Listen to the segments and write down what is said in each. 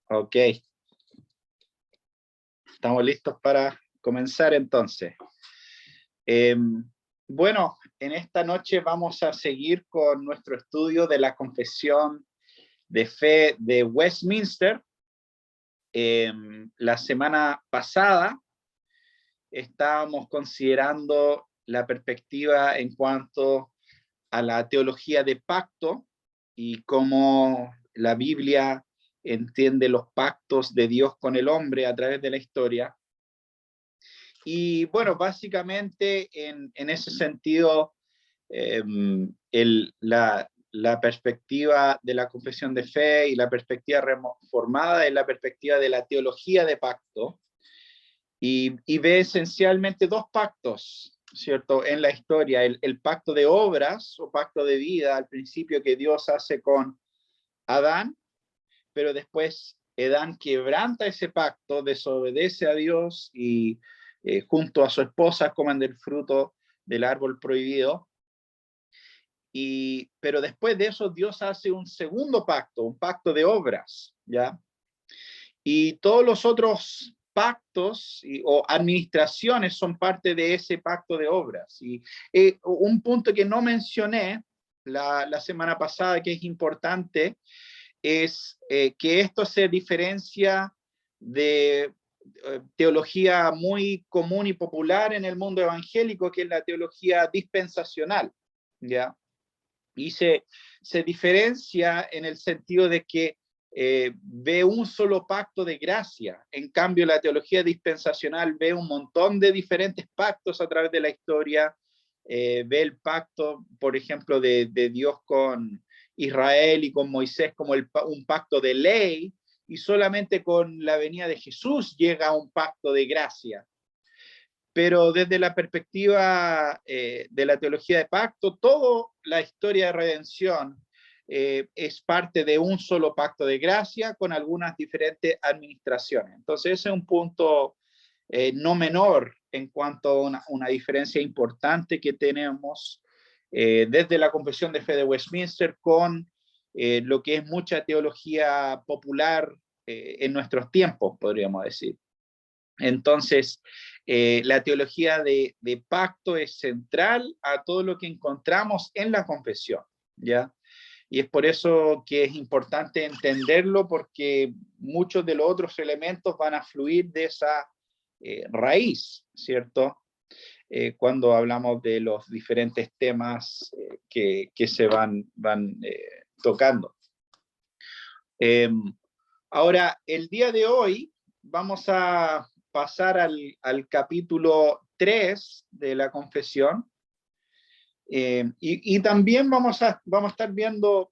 Ok, estamos listos para comenzar entonces. Bueno, en esta noche vamos a seguir con nuestro estudio de la Confesión de Fe de Westminster. La semana pasada estábamos considerando la perspectiva en cuanto a la teología de pacto y cómo la Biblia entiende los pactos de Dios con el hombre a través de la historia. Y bueno, básicamente en ese sentido, la perspectiva de la confesión de fe y la perspectiva reformada es la perspectiva de la teología de pacto, y ve esencialmente dos pactos, ¿cierto? En la historia, el pacto de obras o pacto de vida al principio que Dios hace con Adán, pero después Adán quebranta ese pacto, desobedece a Dios y junto a su esposa comen del fruto del árbol prohibido. Pero después de eso Dios hace un segundo pacto, un pacto de obras, ¿ya? Y todos los otros pactos o administraciones son parte de ese pacto de obras. Y un punto que no mencioné la semana pasada, que es importante, es que esto se diferencia de teología muy común y popular en el mundo evangélico, que es la teología dispensacional, ¿ya? Y se diferencia en el sentido de que ve un solo pacto de gracia. En cambio, la teología dispensacional ve un montón de diferentes pactos a través de la historia. Ve el pacto, por ejemplo, de Dios con Israel y con Moisés como un pacto de ley, y solamente con la venida de Jesús llega a un pacto de gracia. Pero desde la perspectiva de la teología de pacto, toda la historia de redención es parte de un solo pacto de gracia con algunas diferentes administraciones. Entonces ese es un punto no menor en cuanto a una diferencia importante que tenemos desde la Confesión de Fe de Westminster con lo que es mucha teología popular en nuestros tiempos, podríamos decir. Entonces, la teología de pacto es central a todo lo que encontramos en la confesión, ¿ya? Y es por eso que es importante entenderlo, porque muchos de los otros elementos van a fluir de esa raíz, ¿cierto? Cuando hablamos de los diferentes temas que se van tocando. Ahora, el día de hoy vamos a pasar al capítulo 3 de la confesión, y también vamos a estar viendo,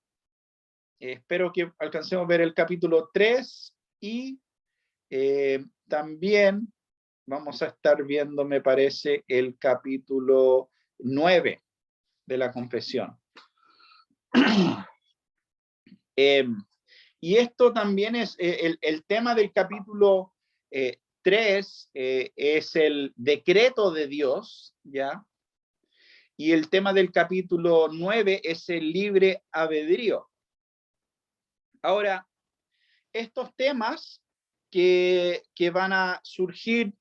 espero que alcancemos a ver el capítulo 3, y también vamos a estar viendo, me parece, el capítulo 9 de la confesión. Y esto también es el tema del capítulo 3, es el decreto de Dios, ¿ya? Y el tema del capítulo 9 es el libre albedrío. Ahora, estos temas que van a surgir,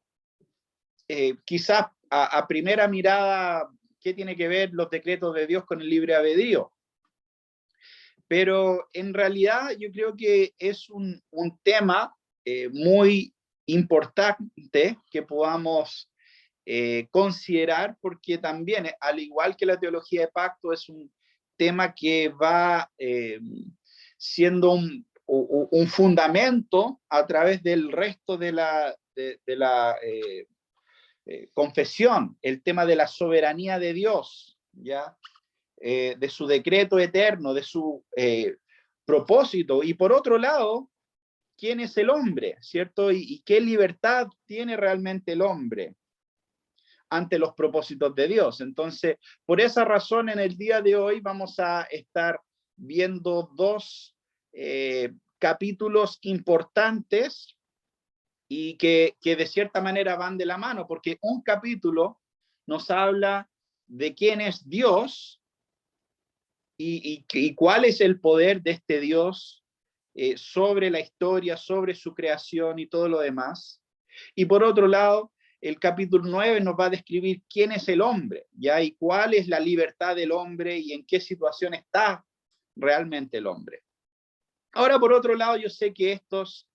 quizás a primera mirada, ¿qué tiene que ver los decretos de Dios con el libre albedrío? Pero en realidad yo creo que es un tema muy importante que podamos considerar, porque también, al igual que la teología de pacto, es un tema que va siendo un fundamento a través del resto de la confesión, el tema de la soberanía de Dios, ¿ya? De su decreto eterno, de su propósito, y por otro lado, ¿quién es el hombre? ¿Cierto? ¿Y qué libertad tiene realmente el hombre ante los propósitos de Dios? Entonces, por esa razón, en el día de hoy vamos a estar viendo dos capítulos importantes y que de cierta manera van de la mano, porque un capítulo nos habla de quién es Dios, y cuál es el poder de este Dios sobre la historia, sobre su creación y todo lo demás. Y por otro lado, el capítulo 9 nos va a describir quién es el hombre, ¿ya? Y cuál es la libertad del hombre y en qué situación está realmente el hombre. Ahora, por otro lado, yo sé que estos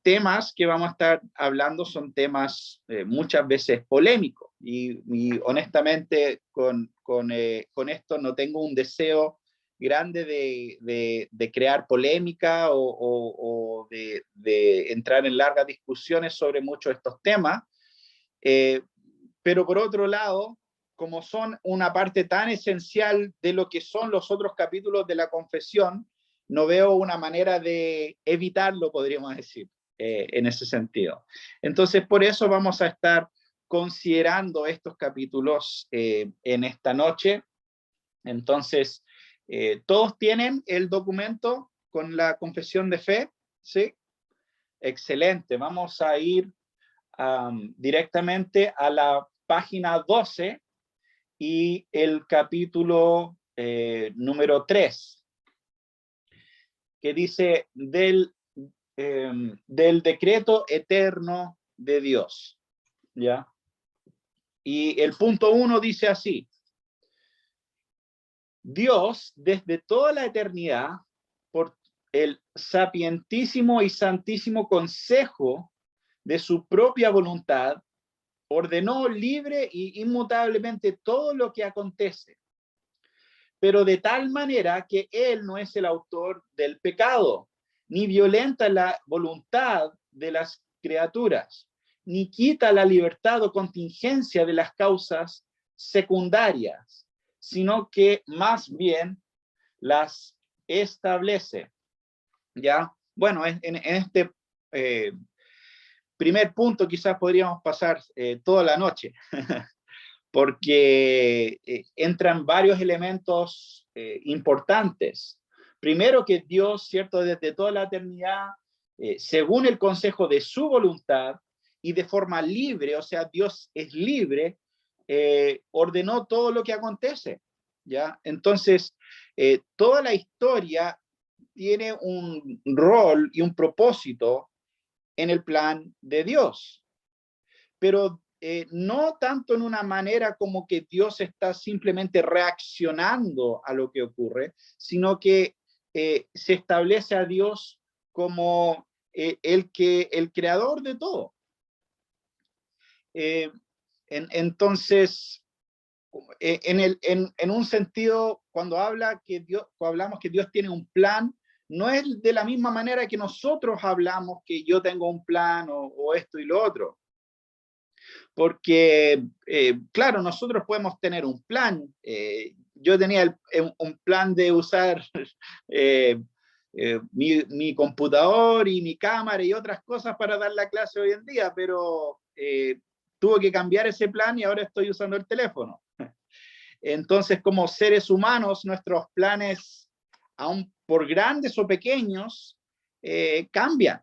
temas que vamos a estar hablando son temas muchas veces polémicos y honestamente con esto no tengo un deseo grande de crear polémica o de entrar en largas discusiones sobre muchos de estos temas, pero por otro lado, como son una parte tan esencial de lo que son los otros capítulos de la confesión, no veo una manera de evitarlo, podríamos decir, en ese sentido. Entonces, por eso vamos a estar considerando estos capítulos en esta noche. Entonces, ¿todos tienen el documento con la confesión de fe? ¿Sí? Excelente. Vamos a ir directamente a la página 12 y el capítulo número 3. Que dice del decreto eterno de Dios, ¿ya? Y el punto 1 dice así: Dios, desde toda la eternidad, por el sapientísimo y santísimo consejo de su propia voluntad, ordenó libre e inmutablemente todo lo que acontece, pero de tal manera que Él no es el autor del pecado, ni violenta la voluntad de las criaturas, ni quita la libertad o contingencia de las causas secundarias, sino que más bien las establece. ¿Ya? Bueno, en este primer punto quizás podríamos pasar toda la noche, porque entran varios elementos importantes. Primero, que Dios, ¿cierto?, desde toda la eternidad, según el consejo de su voluntad y de forma libre, o sea, Dios es libre, ordenó todo lo que acontece, ¿ya? Entonces, toda la historia tiene un rol y un propósito en el plan de Dios, pero no tanto en una manera como que Dios está simplemente reaccionando a lo que ocurre, sino que se establece a Dios como el creador de todo. Entonces, en un sentido, cuando hablamos que Dios tiene un plan, no es de la misma manera que nosotros hablamos que yo tengo un plan o esto y lo otro. Porque, claro, nosotros podemos tener un plan. Yo tenía un plan de usar mi computador y mi cámara y otras cosas para dar la clase hoy en día, pero tuve que cambiar ese plan y ahora estoy usando el teléfono. Entonces, como seres humanos, nuestros planes, aun por grandes o pequeños, cambian,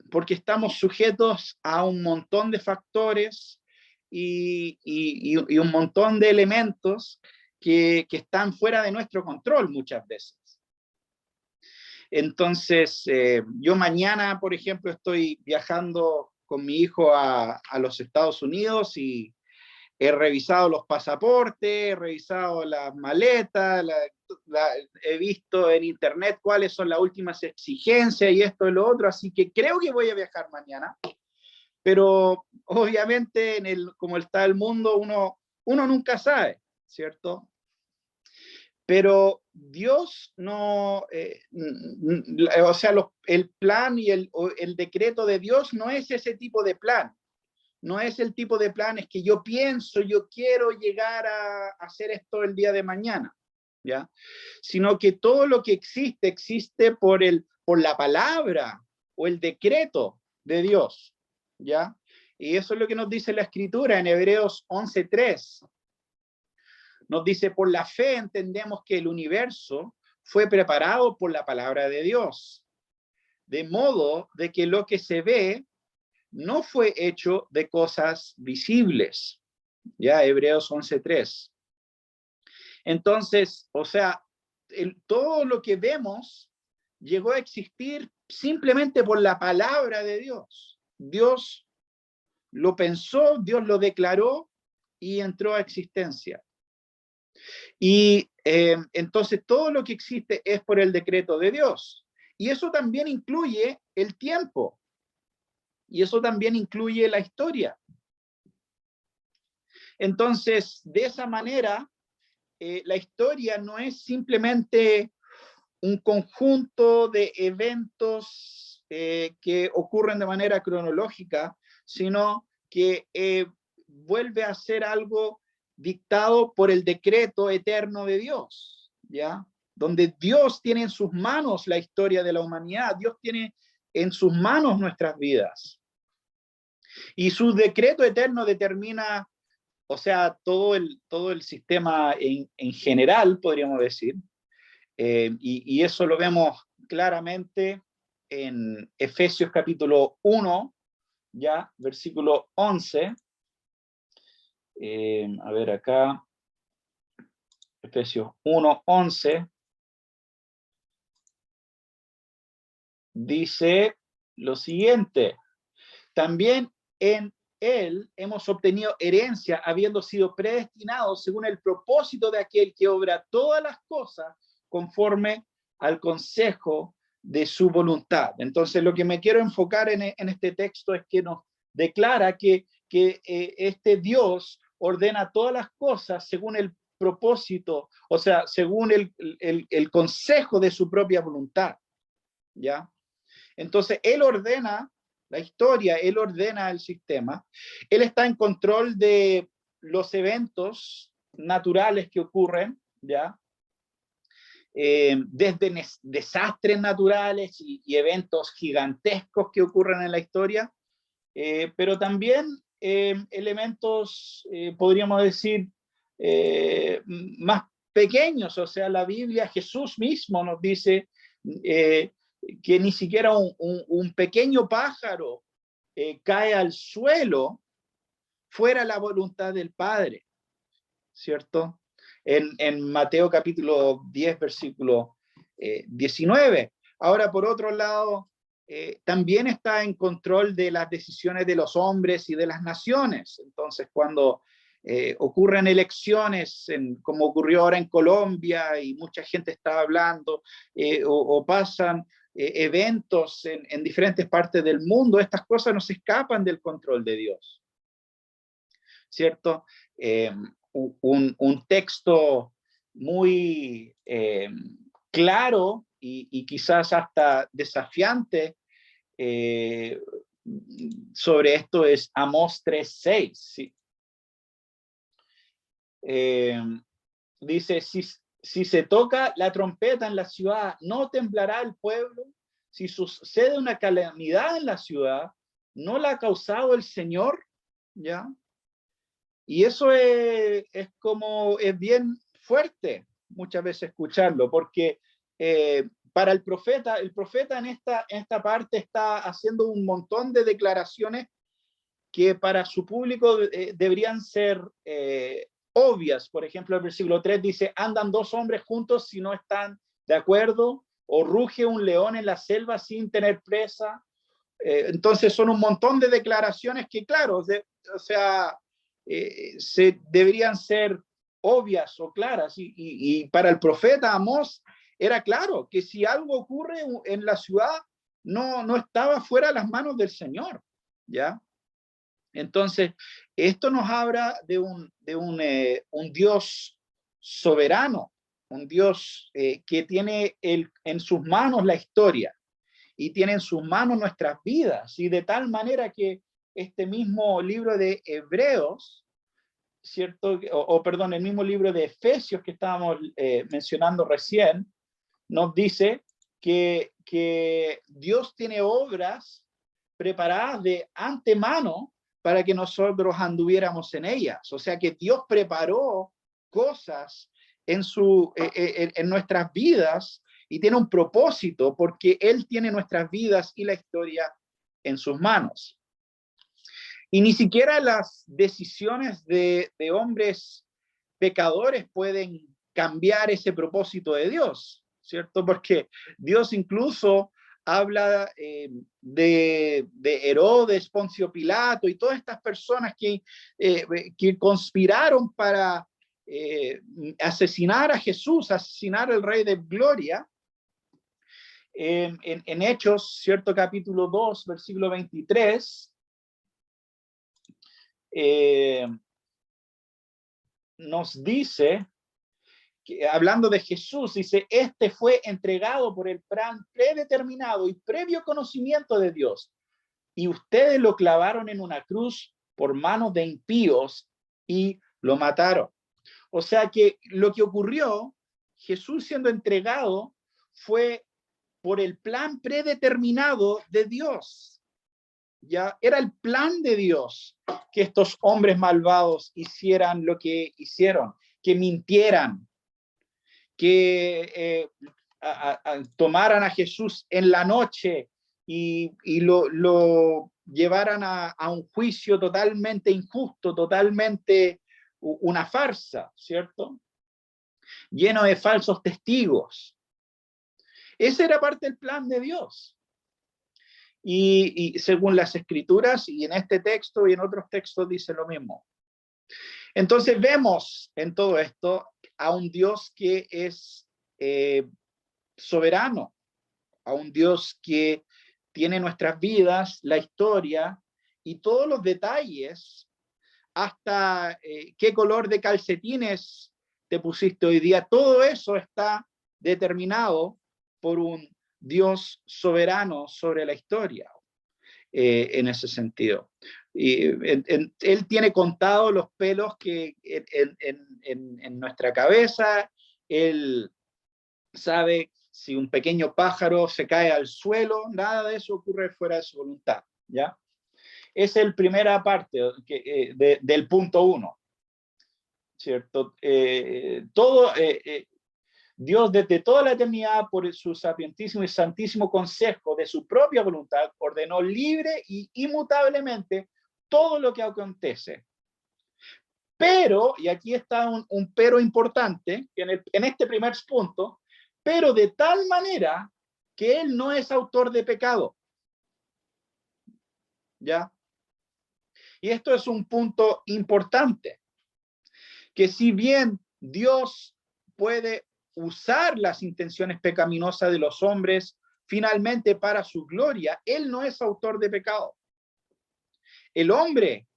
porque estamos sujetos a un montón de factores y un montón de elementos que están fuera de nuestro control muchas veces. Entonces, yo mañana, por ejemplo, estoy viajando con mi hijo a los Estados Unidos y he revisado los pasaportes, he revisado las maletas, he visto en internet cuáles son las últimas exigencias y esto y lo otro, así que creo que voy a viajar mañana. Pero obviamente, como está el mundo, uno nunca sabe, ¿cierto? Pero Dios no, o sea, el plan y el decreto de Dios no es ese tipo de plan. No es el tipo de planes que yo pienso, yo quiero llegar a hacer esto el día de mañana, ¿ya? Sino que todo lo que existe por la palabra o el decreto de Dios, ¿ya? Y eso es lo que nos dice la Escritura en Hebreos 11:3. Nos dice: por la fe entendemos que el universo fue preparado por la palabra de Dios, de modo de que lo que se ve no fue hecho de cosas visibles. Ya, Hebreos 11:3. Entonces, o sea, todo lo que vemos llegó a existir simplemente por la palabra de Dios. Dios lo pensó, Dios lo declaró y entró a existencia. Y entonces todo lo que existe es por el decreto de Dios. Y eso también incluye el tiempo. Y eso también incluye la historia. Entonces, de esa manera, la historia no es simplemente un conjunto de eventos que ocurren de manera cronológica, sino que vuelve a ser algo dictado por el decreto eterno de Dios, ¿ya? Donde Dios tiene en sus manos la historia de la humanidad, Dios tiene en sus manos nuestras vidas. Y su decreto eterno determina, o sea, todo el sistema en general, podríamos decir, y eso lo vemos claramente en Efesios capítulo 1, ya, versículo 11. A ver acá, Efesios 1, 11. Dice lo siguiente: también en él hemos obtenido herencia, habiendo sido predestinados según el propósito de aquel que obra todas las cosas conforme al consejo de su voluntad. Entonces, lo que me quiero enfocar en este texto es que nos declara que este Dios ordena todas las cosas según el propósito, o sea, según el consejo de su propia voluntad, ¿ya? Entonces, Él ordena la historia, Él ordena el sistema, Él está en control de los eventos naturales que ocurren, ¿ya? Desde desastres naturales y eventos gigantescos que ocurren en la historia, pero también elementos, podríamos decir, más pequeños. O sea, la Biblia, Jesús mismo nos dice que ni siquiera un pequeño pájaro cae al suelo fuera la voluntad del Padre, ¿cierto? En Mateo capítulo 10, versículo 19. Ahora, por otro lado, también está en control de las decisiones de los hombres y de las naciones. Entonces, cuando ocurren elecciones, como ocurrió ahora en Colombia, y mucha gente está hablando, o pasan eventos en diferentes partes del mundo, estas cosas no se escapan del control de Dios, ¿cierto? Un texto muy claro y quizás hasta desafiante sobre esto es Amós 3:6. ¿Sí? Dice, si se toca la trompeta en la ciudad, no temblará el pueblo. Si sucede una calamidad en la ciudad, ¿no la ha causado el Señor? ¿Ya? Y eso es bien fuerte muchas veces escucharlo, porque para el profeta en esta parte está haciendo un montón de declaraciones que para su público deberían ser obvias. Por ejemplo, el versículo 3 dice: andan dos hombres juntos si no están de acuerdo, o ruge un león en la selva sin tener presa. Entonces son un montón de declaraciones que, claro, o sea, deberían ser obvias o claras, y para el profeta Amós era claro que si algo ocurre en la ciudad, no estaba fuera de las manos del Señor, ¿ya? Entonces, esto nos habla de un Dios soberano, un Dios que tiene en sus manos la historia y tiene en sus manos nuestras vidas, y de tal manera que este mismo libro de Hebreos, ¿cierto? Perdón, el mismo libro de Efesios que estábamos mencionando recién, nos dice que Dios tiene obras preparadas de antemano para que nosotros anduviéramos en ellas. O sea que Dios preparó cosas en nuestras vidas y tiene un propósito, porque Él tiene nuestras vidas y la historia en sus manos. Y ni siquiera las decisiones de hombres pecadores pueden cambiar ese propósito de Dios, ¿cierto? Porque Dios incluso habla de Herodes, Poncio Pilato y todas estas personas que conspiraron para asesinar a Jesús, asesinar al Rey de Gloria. En Hechos, ¿cierto? Capítulo 2, versículo 23, nos dice, hablando de Jesús, dice, este fue entregado por el plan predeterminado y previo conocimiento de Dios, y ustedes lo clavaron en una cruz por manos de impíos y lo mataron. O sea que lo que ocurrió, Jesús siendo entregado, fue por el plan predeterminado de Dios. Ya era el plan de Dios que estos hombres malvados hicieran lo que hicieron, que mintieran, que tomaran a Jesús en la noche y lo llevaran a un juicio totalmente injusto, totalmente una farsa, ¿cierto? Lleno de falsos testigos. Ese era parte del plan de Dios. Y según las escrituras, y en este texto y en otros textos dice lo mismo. Entonces vemos en todo esto a un Dios que es soberano, a un Dios que tiene nuestras vidas, la historia y todos los detalles, hasta qué color de calcetines te pusiste hoy día. Todo eso está determinado por un Dios soberano sobre la historia, en ese sentido. Y Él tiene contados los pelos que en nuestra cabeza. Él sabe si un pequeño pájaro se cae al suelo. Nada de eso ocurre fuera de su voluntad, ¿ya? Esa es la primera parte del punto 1, ¿cierto? Dios desde toda la eternidad, por su sapientísimo y santísimo consejo de su propia voluntad, ordenó libre y inmutablemente todo lo que acontece. Pero, y aquí está un pero importante, en este primer punto, pero de tal manera que Él no es autor de pecado. ¿Ya? Y esto es un punto importante, que si bien Dios puede usar las intenciones pecaminosas de los hombres finalmente para su gloria, Él no es autor de pecado. El hombre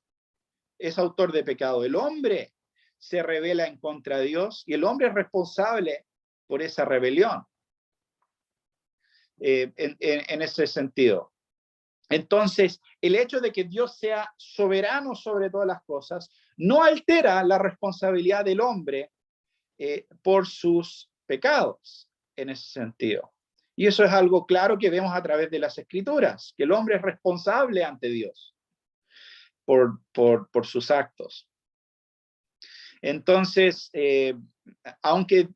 es autor de pecado. El hombre se rebela en contra de Dios y el hombre es responsable por esa rebelión. En ese sentido. Entonces, el hecho de que Dios sea soberano sobre todas las cosas no altera la responsabilidad del hombre por sus pecados, en ese sentido. Y eso es algo claro que vemos a través de las Escrituras, que el hombre es responsable ante Dios por sus actos. Entonces, aunque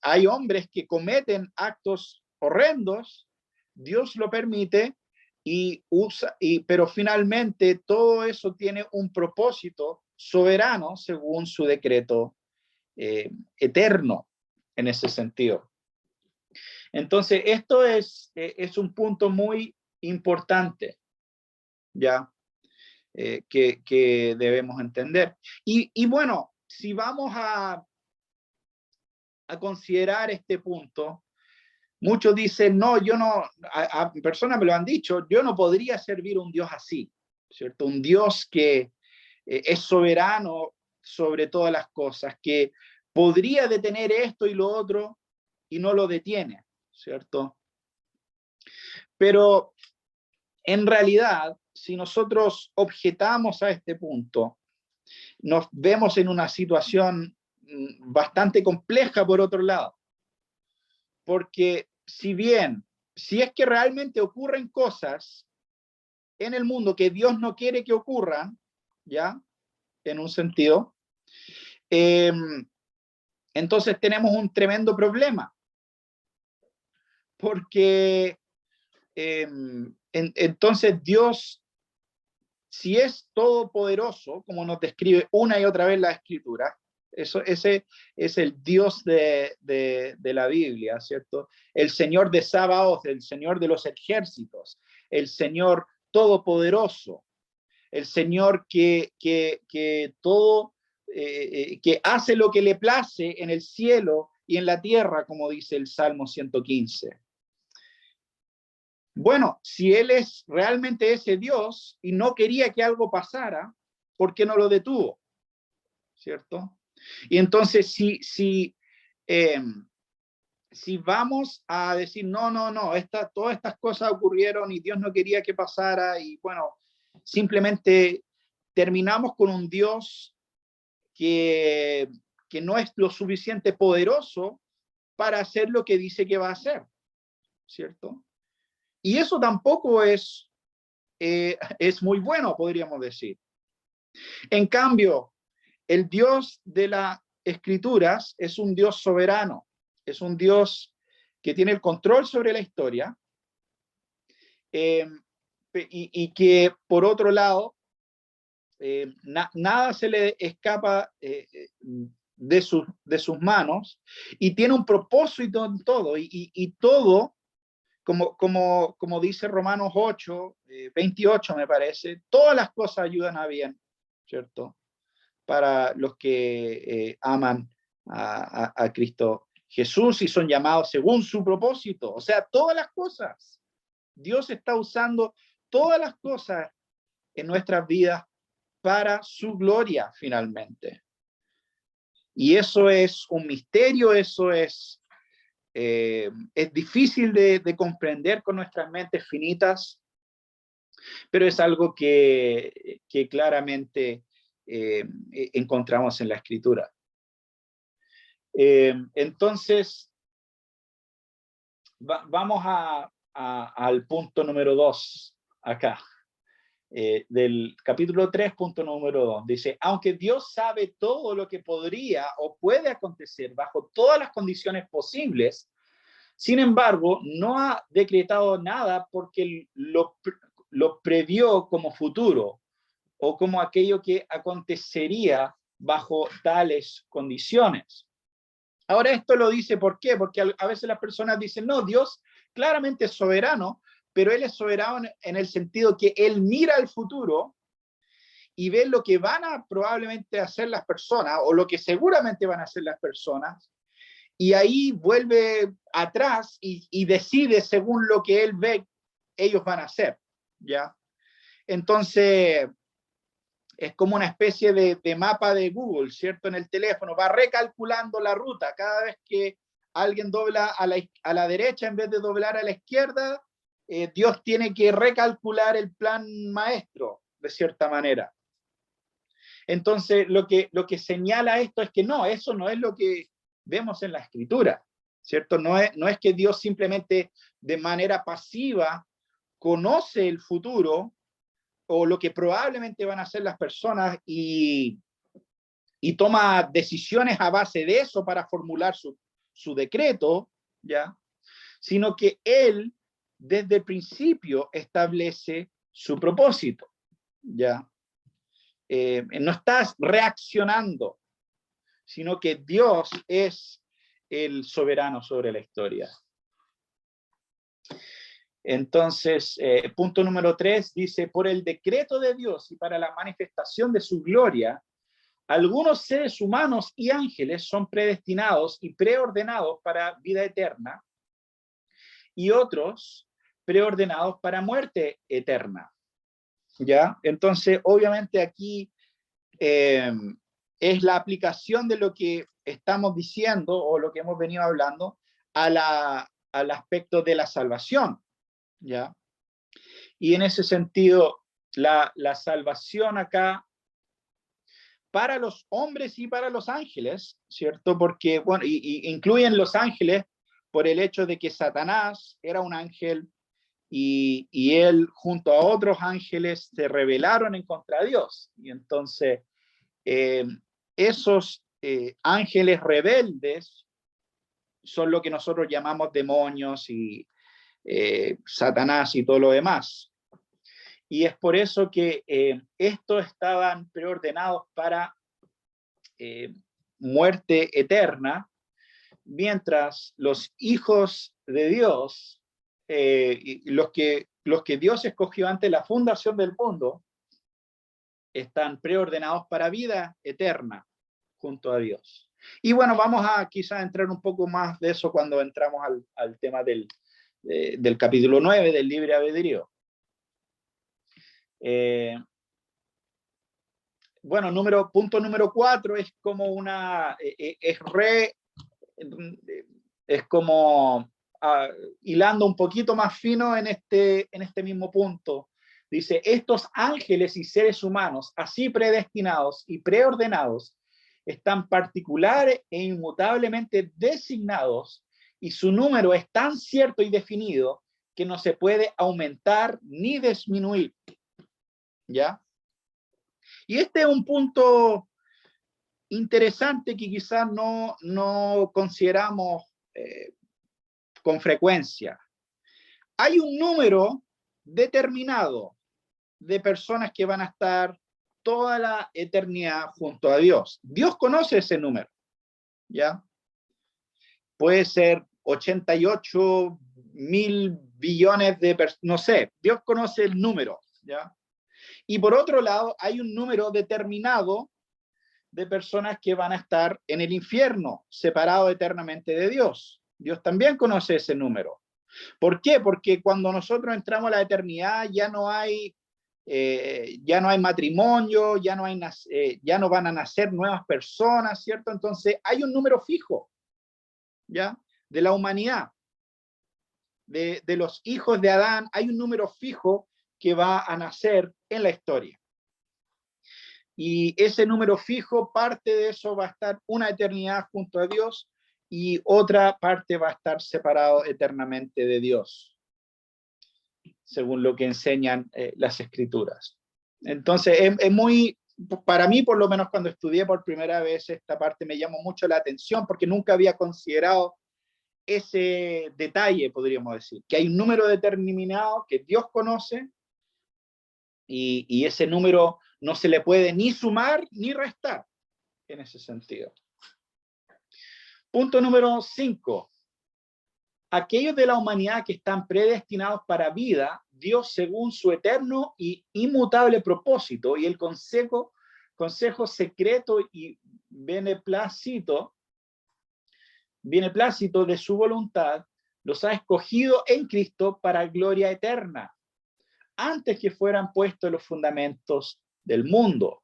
hay hombres que cometen actos horrendos, Dios lo permite pero finalmente todo eso tiene un propósito soberano según su decreto eterno en ese sentido. Entonces, esto es un punto muy importante, ¿ya? Que debemos entender. Y bueno, si vamos a considerar este punto, muchos dicen, no, yo no, a personas me lo han dicho, yo no podría servir a un Dios así, ¿cierto? Un Dios que es soberano sobre todas las cosas, que podría detener esto y lo otro y no lo detiene, ¿cierto? Pero en realidad, si nosotros objetamos a este punto, nos vemos en una situación bastante compleja por otro lado, porque si es que realmente ocurren cosas en el mundo que Dios no quiere que ocurran, ¿ya? En un sentido, entonces tenemos un tremendo problema, porque entonces Dios, si es todopoderoso, como nos describe una y otra vez la Escritura, Ese es el Dios de la Biblia, ¿cierto? El Señor de Sabaoth, el Señor de los ejércitos, el Señor todopoderoso, el Señor que todo, que hace lo que le place en el cielo y en la tierra, como dice el Salmo 115. Bueno, si Él es realmente ese Dios y no quería que algo pasara, ¿por qué no lo detuvo? ¿Cierto? Y entonces, si vamos a decir, no, todas estas cosas ocurrieron y Dios no quería que pasara, y bueno, simplemente terminamos con un Dios que no es lo suficiente poderoso para hacer lo que dice que va a hacer, ¿cierto? Y eso tampoco es muy bueno, podríamos decir. En cambio, el Dios de las Escrituras es un Dios soberano, es un Dios que tiene el control sobre la historia, y que, por otro lado, nada se le escapa de sus manos, y tiene un propósito en todo, y todo, como dice Romanos 8, 28 me parece, todas las cosas ayudan a bien, ¿cierto? Para los que aman a Cristo Jesús y son llamados según su propósito. O sea, todas las cosas. Dios está usando todas las cosas en nuestras vidas para su gloria, finalmente. Y eso es un misterio, eso es difícil de comprender con nuestras mentes finitas, pero es algo que claramente encontramos en la Escritura. Entonces, vamos al punto número 2 acá, del capítulo 3, punto número 2. Dice, aunque Dios sabe todo lo que podría o puede acontecer bajo todas las condiciones posibles, sin embargo, no ha decretado nada porque lo previó como futuro o como aquello que acontecería bajo tales condiciones. Ahora, esto lo dice, ¿por qué? Porque a veces las personas dicen, no, Dios claramente es soberano, pero Él es soberano en el sentido que Él mira al futuro y ve lo que van a probablemente hacer las personas, o lo que seguramente van a hacer las personas, y ahí vuelve atrás y decide según lo que Él ve ellos van a hacer, ¿ya? Entonces, es como una especie de mapa de Google, ¿cierto? En el teléfono, va recalculando la ruta. Cada vez que alguien dobla a la derecha en vez de doblar a la izquierda, Dios tiene que recalcular el plan maestro, de cierta manera. Entonces, lo que señala esto es que no, eso no es lo que vemos en la Escritura, ¿cierto? No es que Dios simplemente de manera pasiva conoce el futuro o lo que probablemente van a hacer las personas y toma decisiones a base de eso para formular su decreto, ¿ya? Sino que Él desde el principio establece su propósito, ¿ya? No estás reaccionando, sino que Dios es el soberano sobre la historia. Entonces, punto número 3 dice, por el decreto de Dios y para la manifestación de su gloria, algunos seres humanos y ángeles son predestinados y preordenados para vida eterna, y otros preordenados para muerte eterna. ¿Ya? Entonces, obviamente aquí es la aplicación de lo que estamos diciendo o lo que hemos venido hablando al aspecto de la salvación, ¿ya? Y en ese sentido, la salvación acá para los hombres y para los ángeles, ¿cierto? Porque, bueno, y incluyen los ángeles por el hecho de que Satanás era un ángel y él junto a otros ángeles se rebelaron en contra de Dios. Y entonces esos ángeles rebeldes son lo que nosotros llamamos demonios y Satanás y todo lo demás. Y es por eso que estos estaban preordenados para muerte eterna, mientras los hijos de Dios, los que Dios escogió antes de la fundación del mundo, están preordenados para vida eterna junto a Dios. Y bueno, vamos a quizás entrar un poco más de eso cuando entramos al tema del capítulo 9 del libre albedrío. Bueno, punto número 4 es como es como hilando un poquito más fino en este mismo punto. Dice, estos ángeles y seres humanos, así predestinados y preordenados, están particular e inmutablemente designados, y su número es tan cierto y definido que no se puede aumentar ni disminuir. ¿Ya? Y este es un punto interesante que quizás no consideramos con frecuencia. Hay un número determinado de personas que van a estar toda la eternidad junto a Dios. Dios conoce ese número, ¿ya? Puede ser 88.000 billones de personas, no sé, Dios conoce el número, ¿ya? Y por otro lado, hay un número determinado de personas que van a estar en el infierno, separados eternamente de Dios. Dios también conoce ese número. ¿Por qué? Porque cuando nosotros entramos a la eternidad ya no hay matrimonio, ya no van a nacer nuevas personas, ¿cierto? Entonces hay un número fijo, ¿ya? De la humanidad, de los hijos de Adán, hay un número fijo que va a nacer en la historia. Y ese número fijo, parte de eso va a estar una eternidad junto a Dios y otra parte va a estar separado eternamente de Dios, según lo que enseñan las escrituras. Entonces, es muy, para mí por lo menos cuando estudié por primera vez esta parte me llamó mucho la atención porque nunca había considerado ese detalle, podríamos decir, que hay un número determinado que Dios conoce y ese número no se le puede ni sumar ni restar en ese sentido. Punto número 5. Aquellos de la humanidad que están predestinados para vida, Dios según su eterno y inmutable propósito y el consejo secreto y beneplácito de su voluntad, los ha escogido en Cristo para gloria eterna, antes que fueran puestos los fundamentos del mundo,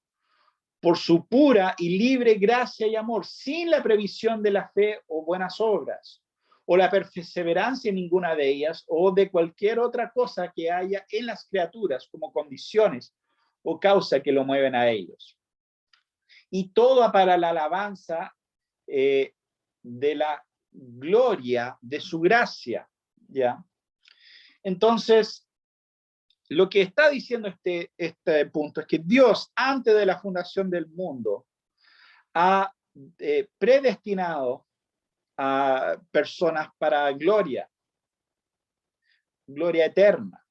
por su pura y libre gracia y amor, sin la previsión de la fe o buenas obras, o la perseverancia en ninguna de ellas, o de cualquier otra cosa que haya en las criaturas como condiciones o causa que lo mueven a ellos. Y todo para la alabanza de la gloria de su gracia, ¿ya? Entonces, lo que está diciendo este punto es que Dios, antes de la fundación del mundo, ha predestinado a personas para gloria eterna,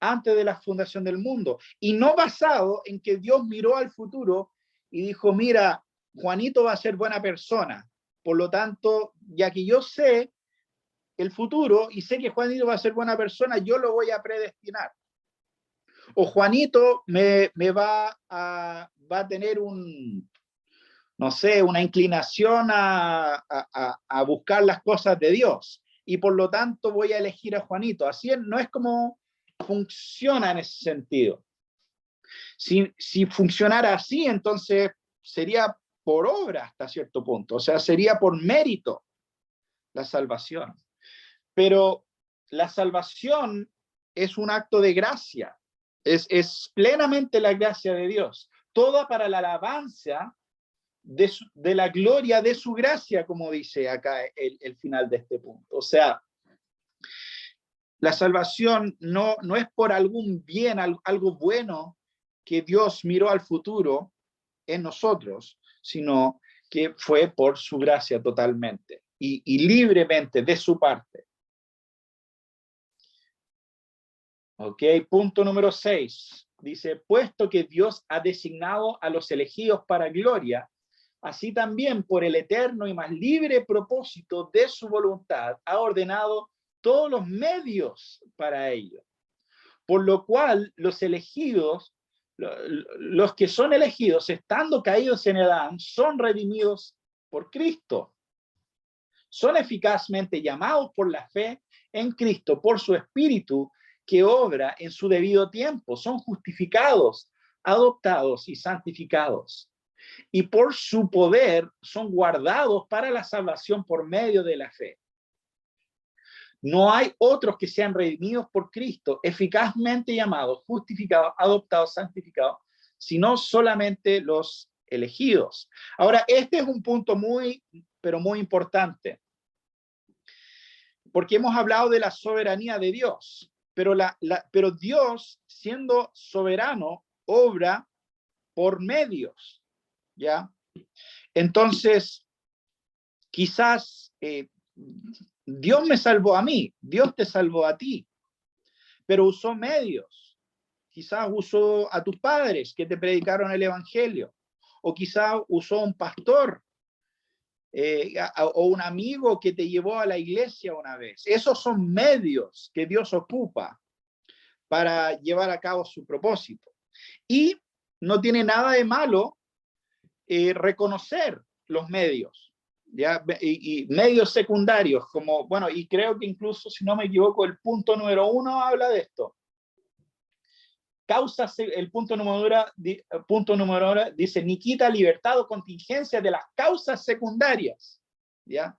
antes de la fundación del mundo, y no basado en que Dios miró al futuro y dijo, mira, Juanito va a ser buena persona, por lo tanto, ya que yo sé el futuro y sé que Juanito va a ser buena persona, yo lo voy a predestinar. O Juanito me va a tener no sé, una inclinación a buscar las cosas de Dios. Y por lo tanto voy a elegir a Juanito. Así no es como funciona en ese sentido. Si funcionara así, entonces sería por obra hasta cierto punto. O sea, sería por mérito la salvación. Pero la salvación es un acto de gracia. Es plenamente la gracia de Dios. Toda para la alabanza de la gloria de su gracia, como dice acá el final de este punto. O sea, la salvación no es por algún bien, algo bueno que Dios miró al futuro en nosotros, sino que fue por su gracia totalmente y libremente de su parte. Ok, punto número 6. Dice, puesto que Dios ha designado a los elegidos para gloria, así también por el eterno y más libre propósito de su voluntad ha ordenado todos los medios para ello. Por lo cual los elegidos, los que son elegidos, estando caídos en Adán, son redimidos por Cristo. Son eficazmente llamados por la fe en Cristo, por su Espíritu que obra en su debido tiempo. Son justificados, adoptados y santificados. Y por su poder son guardados para la salvación por medio de la fe. No hay otros que sean redimidos por Cristo, eficazmente llamados, justificados, adoptados, santificados, sino solamente los elegidos. Ahora, este es un punto muy, pero muy importante, porque hemos hablado de la soberanía de Dios, pero Dios, siendo soberano, obra por medios, ¿ya? Entonces, quizás Dios me salvó a mí, Dios te salvó a ti, pero usó medios. Quizás usó a tus padres que te predicaron el evangelio, o quizás usó un pastor o un amigo que te llevó a la iglesia una vez. Esos son medios que Dios ocupa para llevar a cabo su propósito. Y no tiene nada de malo reconocer los medios, ¿ya? Y medios secundarios, como, bueno, y creo que incluso, si no me equivoco, el punto número 1 habla de esto. El punto número 1 dice, ni quita libertad o contingencia de las causas secundarias, ¿ya?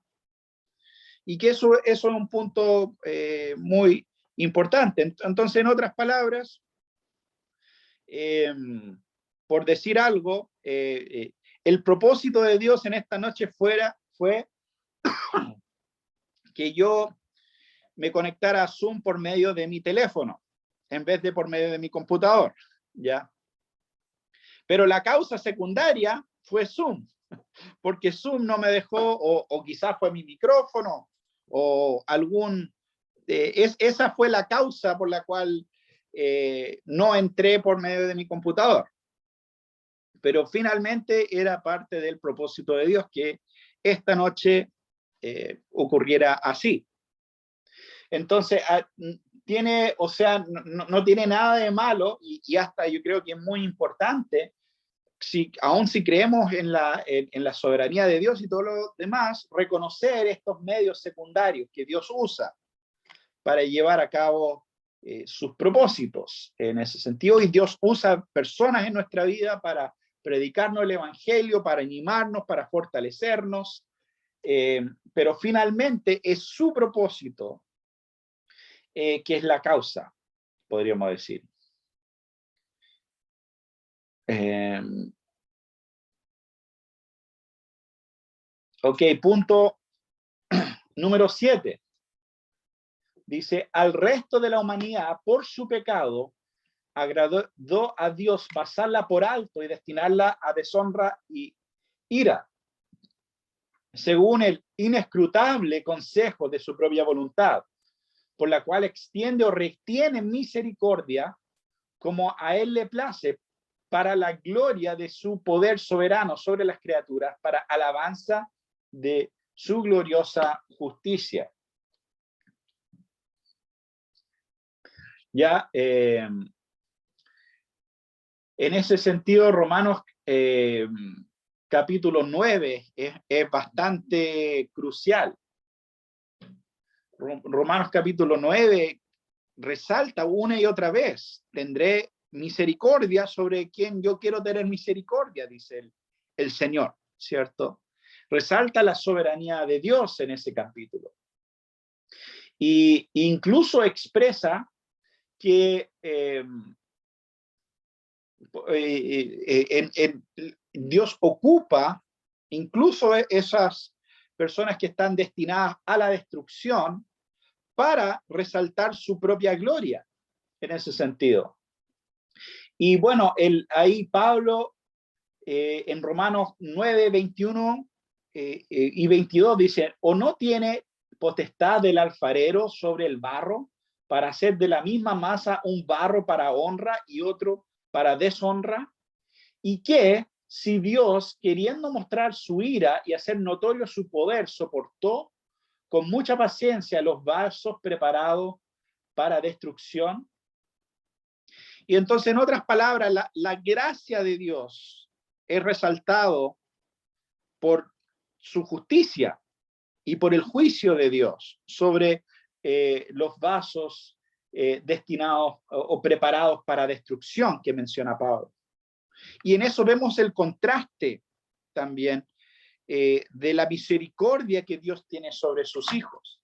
Y que eso es un punto muy importante. Entonces, en otras palabras, por decir algo, el propósito de Dios en esta noche fue que yo me conectara a Zoom por medio de mi teléfono, en vez de por medio de mi computador, ¿ya? Pero la causa secundaria fue Zoom, porque Zoom no me dejó, o quizás fue mi micrófono, o esa fue la causa por la cual no entré por medio de mi computador. Pero finalmente era parte del propósito de Dios que esta noche ocurriera así. Entonces, no tiene nada de malo, y hasta yo creo que es muy importante, aun si creemos en la soberanía de Dios y todo lo demás, reconocer estos medios secundarios que Dios usa para llevar a cabo sus propósitos en ese sentido. Y Dios usa personas en nuestra vida para predicarnos el evangelio, para animarnos, para fortalecernos, pero finalmente es su propósito que es la causa, podríamos decir. Ok, punto número 7. Dice, al resto de la humanidad, por su pecado, agradó a Dios pasarla por alto y destinarla a deshonra y ira, según el inescrutable consejo de su propia voluntad, por la cual extiende o retiene misericordia como a él le place, para la gloria de su poder soberano sobre las criaturas, para alabanza de su gloriosa justicia. Ya, en ese sentido, Romanos capítulo 9 es bastante crucial. Romanos capítulo 9 resalta una y otra vez, tendré misericordia sobre quien yo quiero tener misericordia, dice el Señor, ¿cierto? Resalta la soberanía de Dios en ese capítulo. Y incluso expresa que Dios ocupa incluso esas personas que están destinadas a la destrucción para resaltar su propia gloria en ese sentido. Y bueno, ahí Pablo en Romanos 9, 21 y 22 dice, ¿o no tiene potestad del alfarero sobre el barro para hacer de la misma masa un barro para honra y otro para deshonra? ¿Y qué? si Dios, queriendo mostrar su ira y hacer notorio su poder, soportó con mucha paciencia los vasos preparados para destrucción? Y entonces, en otras palabras, la gracia de Dios es resaltado por su justicia y por el juicio de Dios sobre los vasos destinados o preparados para destrucción que menciona Pablo. Y en eso vemos el contraste también de la misericordia que Dios tiene sobre sus hijos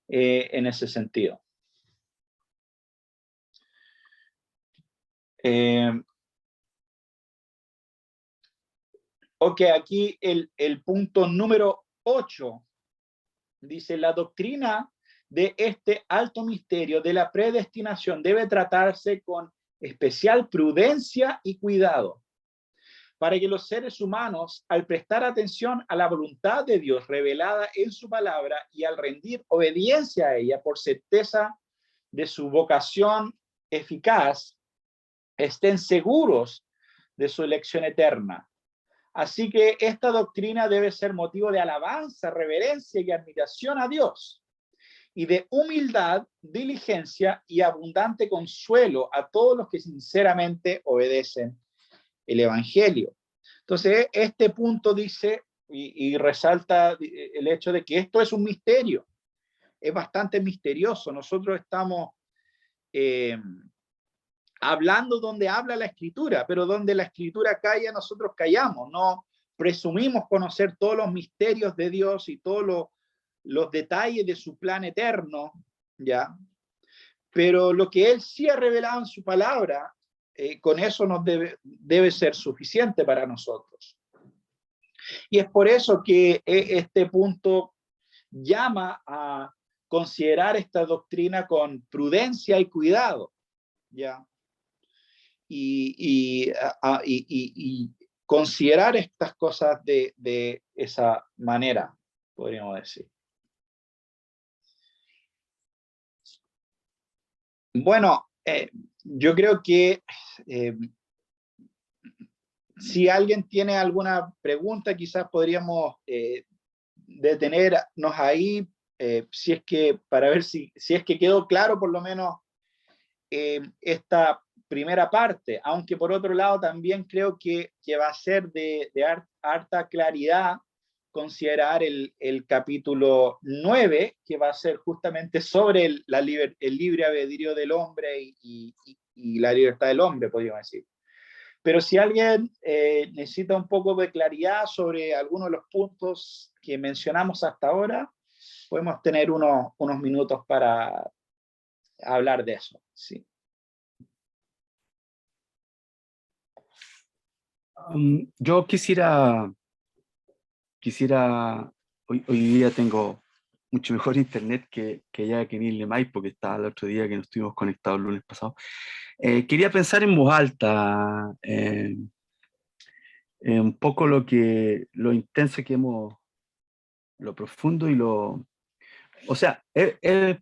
en ese sentido. Ok, aquí el punto número 8 dice: la doctrina de este alto misterio de la predestinación debe tratarse con especial prudencia y cuidado, para que los seres humanos, al prestar atención a la voluntad de Dios revelada en su palabra y al rendir obediencia a ella por certeza de su vocación eficaz, estén seguros de su elección eterna. Así que esta doctrina debe ser motivo de alabanza, reverencia y admiración a Dios, y de humildad, diligencia y abundante consuelo a todos los que sinceramente obedecen el Evangelio. Entonces, este punto dice y resalta el hecho de que esto es un misterio, es bastante misterioso. Nosotros estamos hablando donde habla la Escritura, pero donde la Escritura calla, nosotros callamos, no presumimos conocer todos los misterios de Dios y todos los detalles de su plan eterno, ¿ya? Pero lo que Él sí ha revelado en su palabra, con eso nos debe ser suficiente para nosotros. Y es por eso que este punto llama a considerar esta doctrina con prudencia y cuidado, ¿ya? Y considerar estas cosas de esa manera, podríamos decir. Bueno, yo creo que si alguien tiene alguna pregunta, quizás podríamos detenernos ahí, si es que, para ver si es que quedó claro por lo menos esta primera parte, aunque por otro lado también creo que va a ser de harta claridad considerar el capítulo 9, que va a ser justamente sobre el libre albedrío del hombre y la libertad del hombre, podríamos decir. Pero si alguien necesita un poco de claridad sobre algunos de los puntos que mencionamos hasta ahora, podemos tener unos minutos para hablar de eso. Sí. Yo quisiera, hoy día tengo mucho mejor internet que allá que en Isle Maipo, porque estaba el otro día que nos estuvimos conectados el lunes pasado. Quería pensar en voz alta, un poco lo intenso que hemos, lo profundo y o sea, de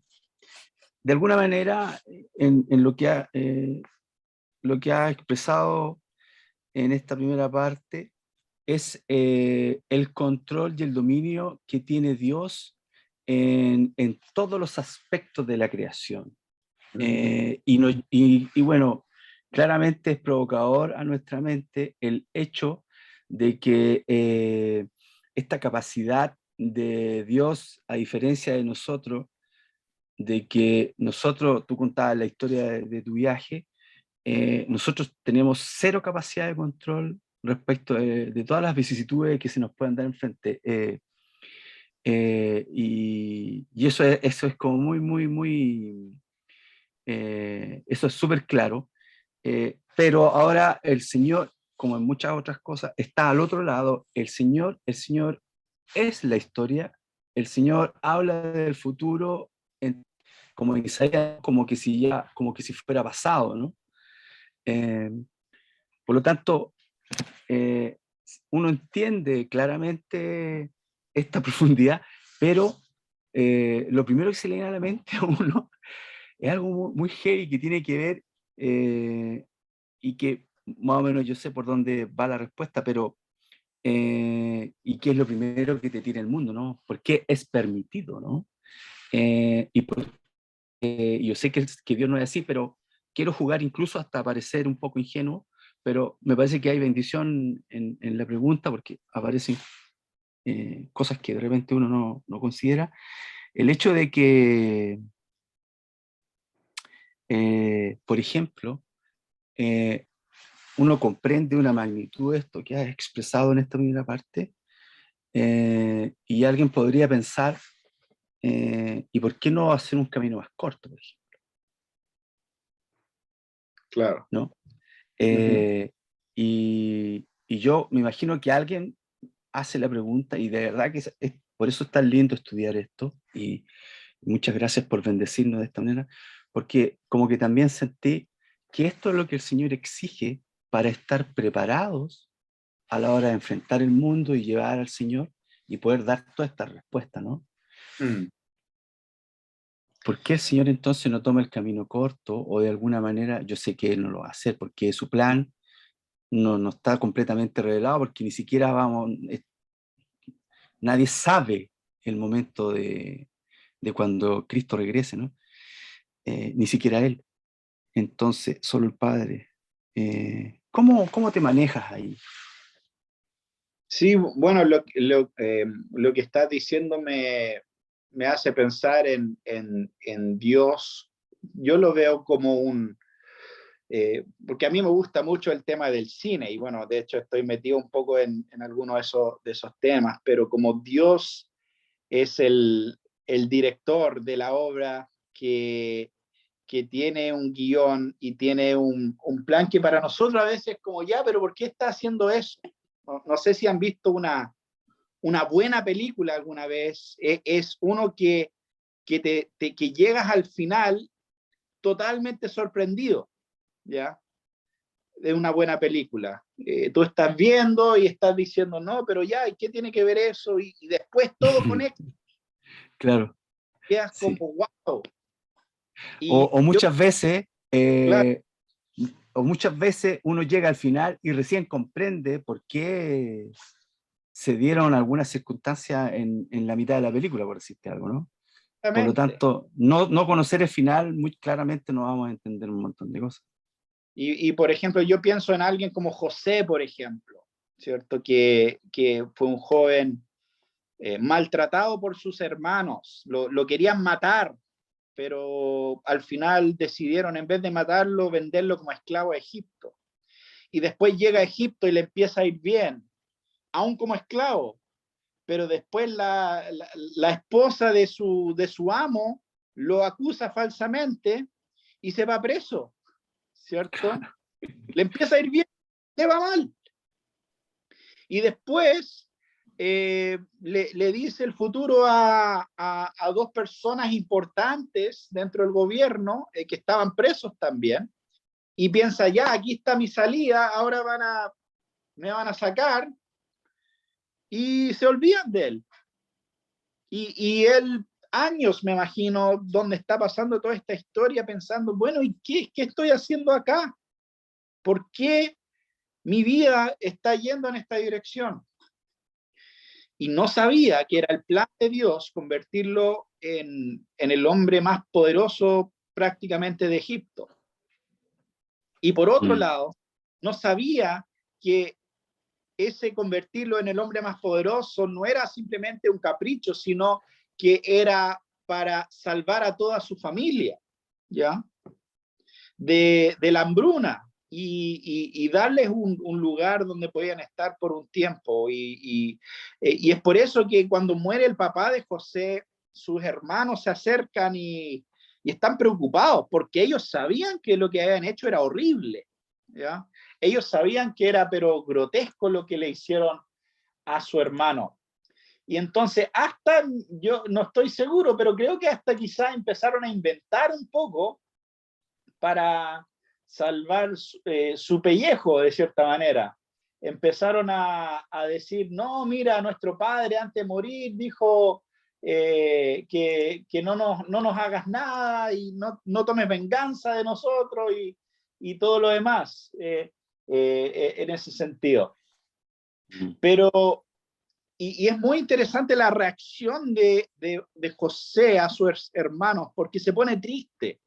alguna manera en lo que ha expresado en esta primera parte es el control y el dominio que tiene Dios en todos los aspectos de la creación. Y bueno, claramente es provocador a nuestra mente el hecho de que esta capacidad de Dios, a diferencia de nosotros, de que nosotros, tú contabas la historia de tu viaje, nosotros tenemos cero capacidad de control respecto de todas las vicisitudes que se nos pueden dar enfrente. Y eso es como muy, eso es súper claro. Pero ahora el Señor, como en muchas otras cosas, está al otro lado. El Señor es la historia. El Señor habla del futuro como en Isaías, como que si fuera pasado, ¿no? Por lo tanto, uno entiende claramente esta profundidad, pero lo primero que se le viene a la mente a uno es algo muy heavy que tiene que ver y que más o menos yo sé por dónde va la respuesta, pero ¿y qué es lo primero que te tira el mundo, no? ¿Por qué es permitido, no? Yo sé que Dios no es así, pero quiero jugar incluso hasta parecer un poco ingenuo, pero me parece que hay bendición en la pregunta porque aparecen cosas que de repente uno no considera. El hecho de que, por ejemplo, uno comprende una magnitud de esto que has expresado en esta primera parte, y alguien podría pensar, ¿y por qué no hacer un camino más corto, por ejemplo? Claro. ¿No? Ujú. Y yo me imagino que alguien hace la pregunta y de verdad que por eso es tan lindo estudiar esto y muchas gracias por bendecirnos de esta manera, porque como que también sentí que esto es lo que el Señor exige para estar preparados a la hora de enfrentar el mundo y llevar al Señor y poder dar toda esta respuesta, ¿no? Mm. ¿Por qué el Señor entonces no toma el camino corto o de alguna manera, yo sé que Él no lo va a hacer porque su plan no está completamente revelado porque ni siquiera nadie sabe el momento de cuando Cristo regrese, ¿no? Ni siquiera Él. Entonces, solo el Padre. ¿Cómo te manejas ahí? Sí, bueno, lo que estás diciendo me hace pensar en Dios. Yo lo veo como porque a mí me gusta mucho el tema del cine y bueno, de hecho estoy metido un poco en algunos de esos temas, pero como Dios es el director de la obra que tiene un guión y tiene un plan que para nosotros a veces es como, ya, pero ¿por qué está haciendo eso? No sé si han visto una buena película alguna vez, es uno que llegas al final totalmente sorprendido, ¿ya? De una buena película. Tú estás viendo y estás diciendo, no, pero ya, ¿y qué tiene que ver eso? Y después todo conecta, Claro, quedas como, sí. wow. O, Y o yo, muchas veces, claro, o muchas veces uno llega al final y recién comprende por qué se dieron algunas circunstancias en la mitad de la película, por decirte algo, ¿no? Por lo exactamente. tanto, no conocer el final, muy claramente no vamos a entender un montón de cosas. Por ejemplo, yo pienso en alguien como José, por ejemplo, ¿cierto? Que fue un joven maltratado por sus hermanos, lo querían matar, pero al final decidieron, en vez de matarlo, venderlo como esclavo a Egipto. Y después llega a Egipto y le empieza a ir bien, aún como esclavo, pero después la esposa de su amo lo acusa falsamente y se va preso, ¿cierto? Le empieza a ir bien, le va mal. Y después le dice el futuro a dos personas importantes dentro del gobierno que estaban presos también, y piensa, ya, aquí está mi salida, ahora me van a sacar, y se olvidan de él. Y él, años, me imagino, donde está pasando toda esta historia, pensando, bueno, ¿y qué estoy haciendo acá? ¿Por qué mi vida está yendo en esta dirección? Y no sabía que era el plan de Dios convertirlo en el hombre más poderoso prácticamente de Egipto. Y por otro Mm. lado, no sabía que ese convertirlo en el hombre más poderoso no era simplemente un capricho, sino que era para salvar a toda su familia, ¿ya? De la hambruna y darles un lugar donde podían estar por un tiempo. Y es por eso que cuando muere el papá de José, sus hermanos se acercan y están preocupados porque ellos sabían que lo que habían hecho era horrible, ¿ya? Ellos sabían que era pero grotesco lo que le hicieron a su hermano. Y entonces hasta, yo no estoy seguro, pero creo que hasta quizás empezaron a inventar un poco para salvar su pellejo, de cierta manera. Empezaron a decir, no, mira, nuestro padre antes de morir dijo que no nos hagas nada y no tomes venganza de nosotros y todo lo demás. en ese sentido. Pero, y es muy interesante la reacción de José a sus hermanos, porque se pone triste.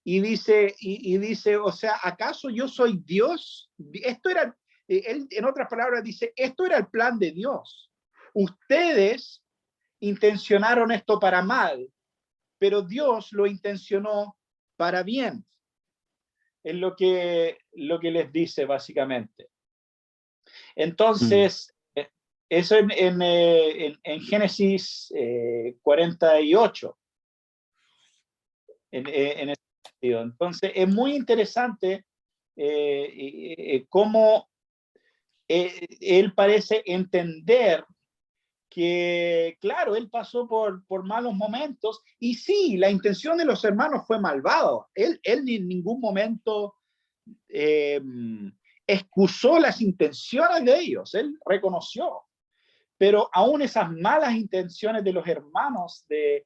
Y dice, o sea, ¿acaso yo soy Dios? Esto era, él en otras palabras dice, esto era el plan de Dios. Ustedes intencionaron esto para mal, pero Dios lo intencionó para bien. Es lo que les dice básicamente. Entonces, eso en Génesis 48. En ese sentido. Entonces, es muy interesante cómo él parece entender que, claro, él pasó por malos momentos, y sí, la intención de los hermanos fue malvado. Él en ningún momento excusó las intenciones de ellos, él reconoció. Pero aún esas malas intenciones de los hermanos de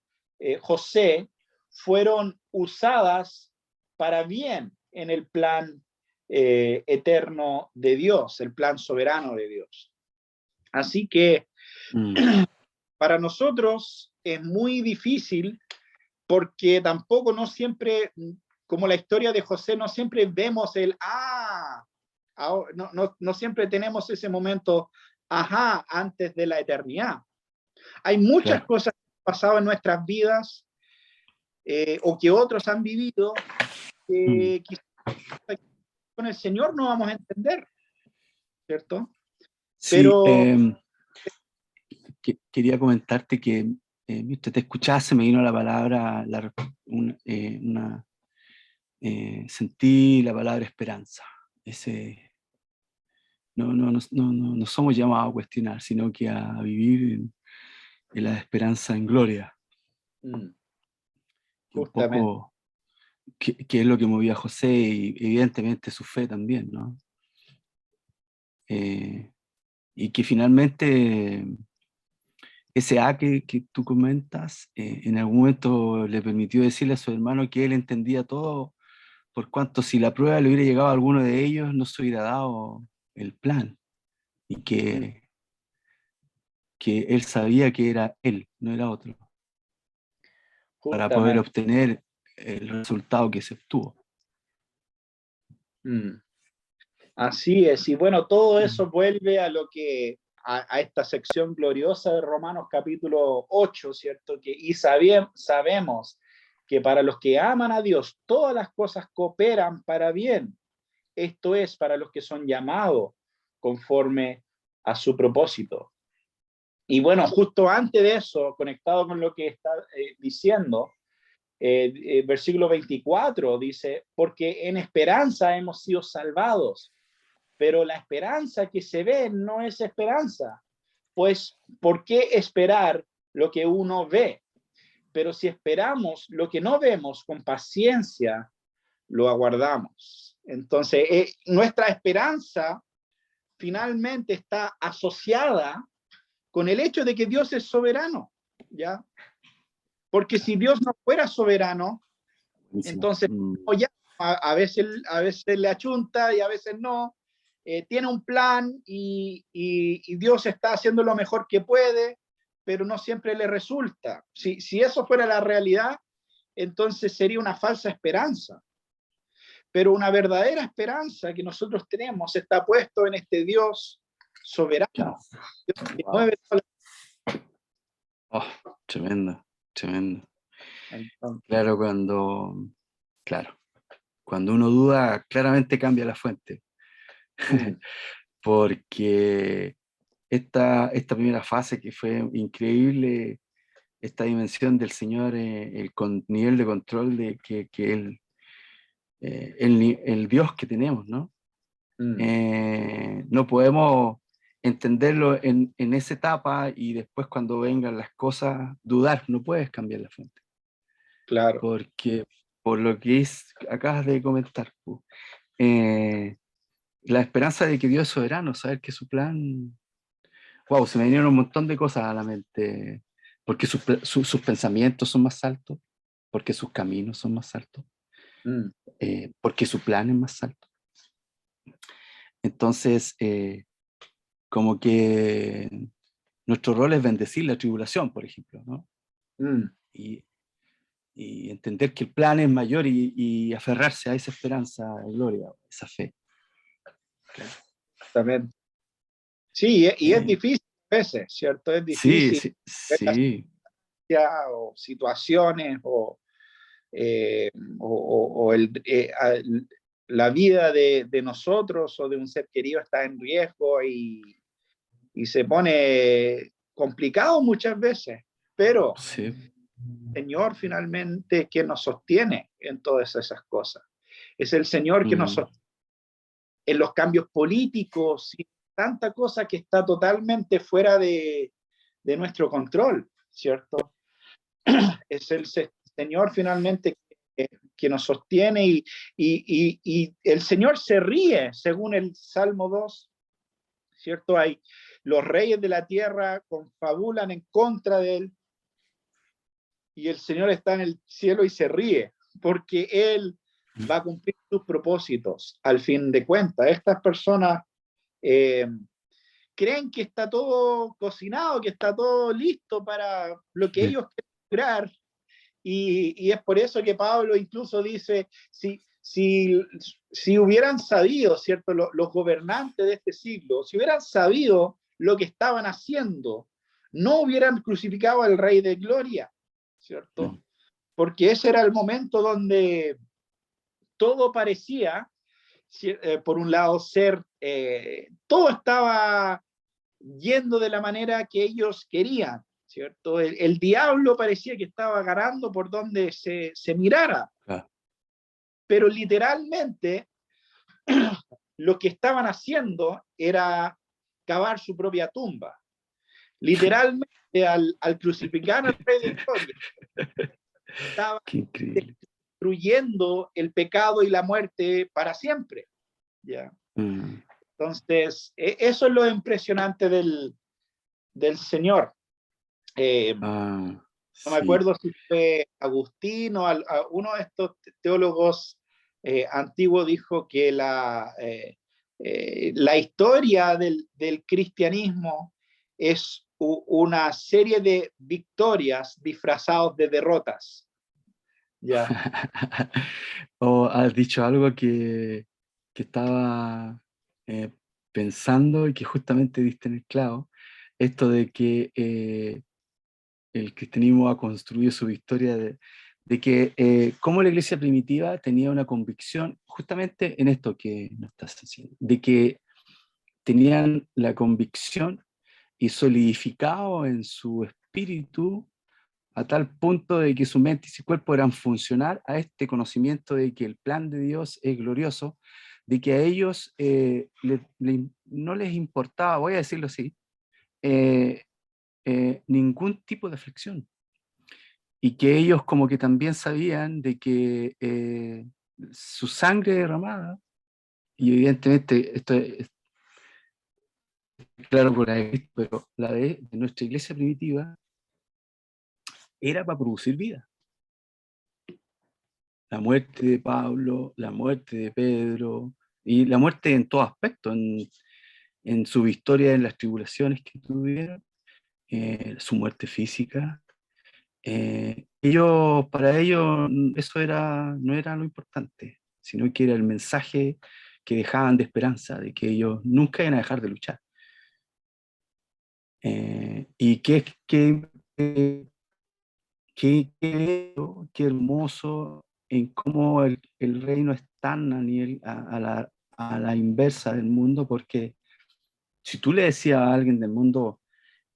José fueron usadas para bien en el plan eterno de Dios, el plan soberano de Dios. Así que para nosotros es muy difícil, porque tampoco no siempre, como la historia de José, no siempre vemos no siempre tenemos ese momento, antes de la eternidad. Hay muchas cosas que han pasado en nuestras vidas o que otros han vivido que quizás con el Señor no vamos a entender, ¿cierto? Sí, pero quería comentarte que mientras te escuchaba se me vino la palabra, sentí la palabra esperanza. No somos llamados a cuestionar, sino que a vivir en la esperanza en gloria. Un poco que es lo que movía a José, y evidentemente su fe también, ¿no? Y que finalmente ese que tú comentas, en algún momento le permitió decirle a su hermano que él entendía todo, por cuanto si la prueba le hubiera llegado a alguno de ellos, no se hubiera dado el plan, y que él sabía que era él, no era otro, para poder obtener el resultado que se obtuvo. Así es, y bueno, todo eso vuelve a lo que a esta sección gloriosa de Romanos capítulo 8, ¿cierto? Y sabemos que para los que aman a Dios, todas las cosas cooperan para bien. Esto es, para los que son llamados conforme a su propósito. Y bueno, justo antes de eso, conectado con lo que está diciendo, versículo 24 dice, porque en esperanza hemos sido salvados. Pero la esperanza que se ve no es esperanza. Pues, ¿por qué esperar lo que uno ve? Pero si esperamos lo que no vemos, con paciencia lo aguardamos. Entonces, nuestra esperanza finalmente está asociada con el hecho de que Dios es soberano, ¿ya? Porque si Dios no fuera soberano, entonces ya a veces le achunta y a veces no. Tiene un plan y Dios está haciendo lo mejor que puede, pero no siempre le resulta. Si eso fuera la realidad, entonces sería una falsa esperanza. Pero una verdadera esperanza que nosotros tenemos está puesto en este Dios soberano. Dios que mueve todas las... tremendo. Entonces, cuando uno duda, claramente cambia la fuente. Porque esta primera fase que fue increíble, esta dimensión del Señor, el nivel de control de que el Dios que tenemos, ¿no? No podemos entenderlo en esa etapa y después cuando vengan las cosas, dudar, no puedes cambiar la fuente. Claro. Porque por lo que acabas de comentar, la esperanza de que Dios es soberano, saber que su plan... Wow, se me vinieron un montón de cosas a la mente, porque sus pensamientos son más altos, porque sus caminos son más altos, porque su plan es más alto. Entonces, como que nuestro rol es bendecir la tribulación, por ejemplo, ¿no? Y, y entender que el plan es mayor y aferrarse a esa esperanza de gloria, esa fe. Exactamente. Sí, y es Eh, difícil a veces, ¿cierto? Es sí, difícil sí, ver la sí, o situaciones eh, o la vida de nosotros o de un ser querido está en riesgo y se pone complicado muchas veces, pero sí. el Señor finalmente que nos sostiene en todas esas cosas. Es el Señor que nos sostiene en los cambios políticos y tanta cosa que está totalmente fuera de nuestro control, ¿cierto? Es el Señor finalmente que nos sostiene y el Señor se ríe, según el Salmo 2, ¿cierto? Hay los reyes de la tierra confabulan en contra de él y el Señor está en el cielo y se ríe porque él va a cumplir sus propósitos al fin de cuentas. Estas personas eh, creen que está todo cocinado, que está todo listo para lo que ellos quieren lograr. Y es por eso que Pablo incluso dice, si hubieran sabido, ¿cierto? Los gobernantes de este siglo, si hubieran sabido lo que estaban haciendo, no hubieran crucificado al Rey de Gloria, ¿cierto? Porque ese era el momento donde todo parecía, por un lado, todo estaba yendo de la manera que ellos querían, ¿cierto? El diablo parecía que estaba ganando por donde se mirara, Claro. pero literalmente lo que estaban haciendo era cavar su propia tumba. Literalmente al crucificar al Rey de Gloria, estaba Qué increíble. destruyendo el pecado y la muerte para siempre. ¿Ya? Entonces, eso es lo impresionante del Señor. No me Sí. acuerdo si fue Agustín o uno de estos teólogos antiguos dijo que la historia del cristianismo es una serie de victorias disfrazados de derrotas. ¿Ya? O has dicho algo que estaba pensando y que justamente diste en el clavo, esto de que el cristianismo ha construido su victoria de que como la iglesia primitiva tenía una convicción justamente en esto que nos estás haciendo, de que tenían la convicción y solidificado en su espíritu a tal punto de que su mente y su cuerpo eran funcionar a este conocimiento de que el plan de Dios es glorioso, de que a ellos no les importaba, voy a decirlo así, eh, ningún tipo de aflicción. Y que ellos como que también sabían de que su sangre derramada, y evidentemente esto es claro por ahí, pero la de nuestra iglesia primitiva era para producir vida. La muerte de Pablo, la muerte de Pedro, y la muerte en todo aspecto, en su victoria en las tribulaciones que tuvieron, su muerte física. Para ellos eso no era lo importante, sino que era el mensaje que dejaban de esperanza, de que ellos nunca iban a dejar de luchar. Y qué hermoso en cómo el reino es tan a la inversa del mundo, porque si tú le decías a alguien del mundo,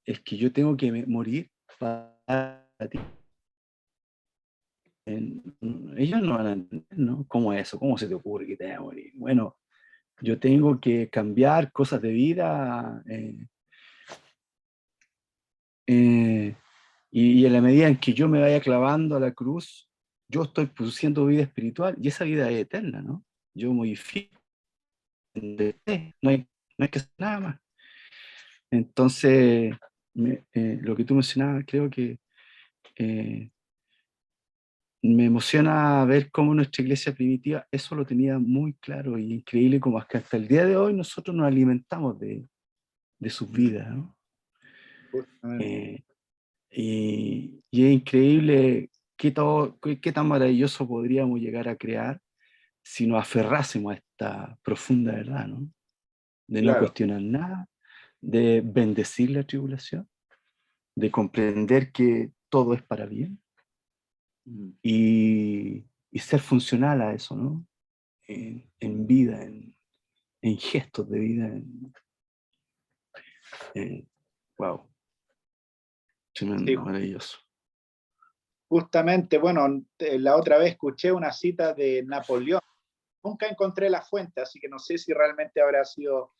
es que yo tengo que morir para ti, ellos no van a entender, ¿no? ¿Cómo es eso? ¿Cómo se te ocurre que te vaya a morir? Bueno, yo tengo que cambiar cosas de vida eh, y en la medida en que yo me vaya clavando a la cruz, yo estoy produciendo vida espiritual y esa vida es eterna, ¿no? Yo modifico, no hay que hacer nada más. Entonces, lo que tú mencionabas, creo que eh, me emociona ver cómo nuestra iglesia primitiva eso lo tenía muy claro y increíble como es que hasta el día de hoy nosotros nos alimentamos de sus vidas, ¿no? Justamente. Y es increíble qué tan maravilloso podríamos llegar a crear si nos aferrásemos a esta profunda verdad, ¿no? De no Claro. cuestionar nada, de bendecir la tribulación, de comprender que todo es para bien Mm. y ser funcional a eso, ¿no? En vida, en gestos de vida. Wow, Sí, tremendo, maravilloso. justamente, bueno, la otra vez escuché una cita de Napoleón. Nunca encontré la fuente, así que no sé si realmente habrá sido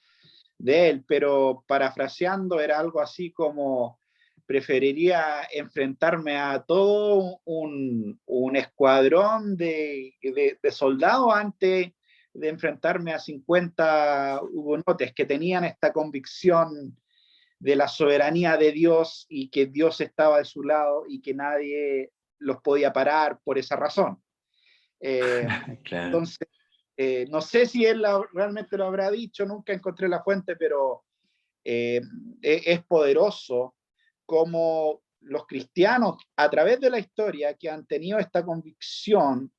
de él, pero parafraseando era algo así como preferiría enfrentarme a todo un escuadrón de soldados antes de enfrentarme a 50 hugonotes que tenían esta convicción de la soberanía de Dios y que Dios estaba de su lado y que nadie los podía parar por esa razón. Eh, Claro. entonces, no sé si él realmente lo habrá dicho, nunca encontré la fuente, pero es poderoso como los cristianos a través de la historia que han tenido esta convicción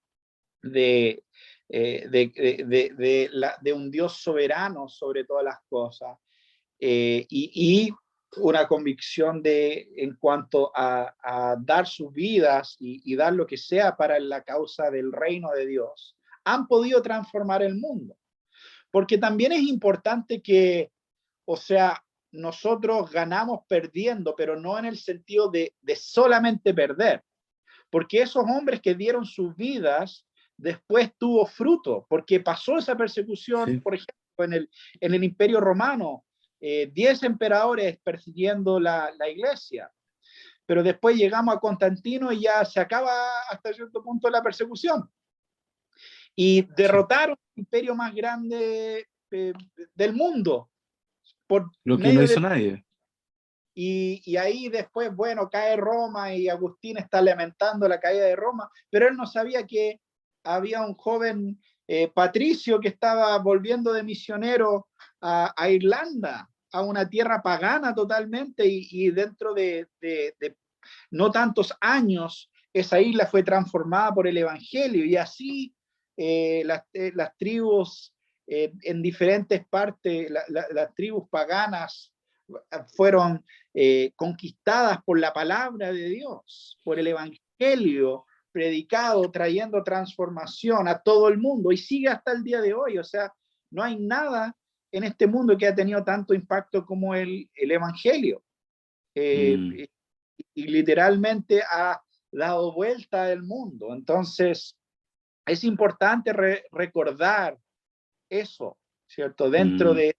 de, de un Dios soberano sobre todas las cosas y una convicción en cuanto a dar sus vidas y dar lo que sea para la causa del reino de Dios, han podido transformar el mundo. Porque también es importante que, o sea, nosotros ganamos perdiendo, pero no en el sentido de solamente perder, porque esos hombres que dieron sus vidas después tuvo fruto, porque pasó esa persecución, Sí. por ejemplo, en el Imperio Romano, 10 emperadores persiguiendo la iglesia, pero después llegamos a Constantino y ya se acaba hasta cierto punto la persecución. Y Sí. derrotaron el imperio más grande del mundo por Lo que no medio de... hizo nadie. Y ahí después, bueno, cae Roma y Agustín está lamentando la caída de Roma, pero él no sabía que había un joven patricio que estaba volviendo de misionero a Irlanda, a una tierra pagana totalmente, y dentro de no tantos años esa isla fue transformada por el Evangelio, y así las tribus en diferentes partes, las tribus paganas fueron conquistadas por la palabra de Dios, por el Evangelio predicado, trayendo transformación a todo el mundo y sigue hasta el día de hoy. O sea, no hay nada en este mundo que ha tenido tanto impacto como el Evangelio. Mm. Y literalmente ha dado vuelta al mundo. Entonces, es importante recordar eso, ¿cierto? Dentro Mm. de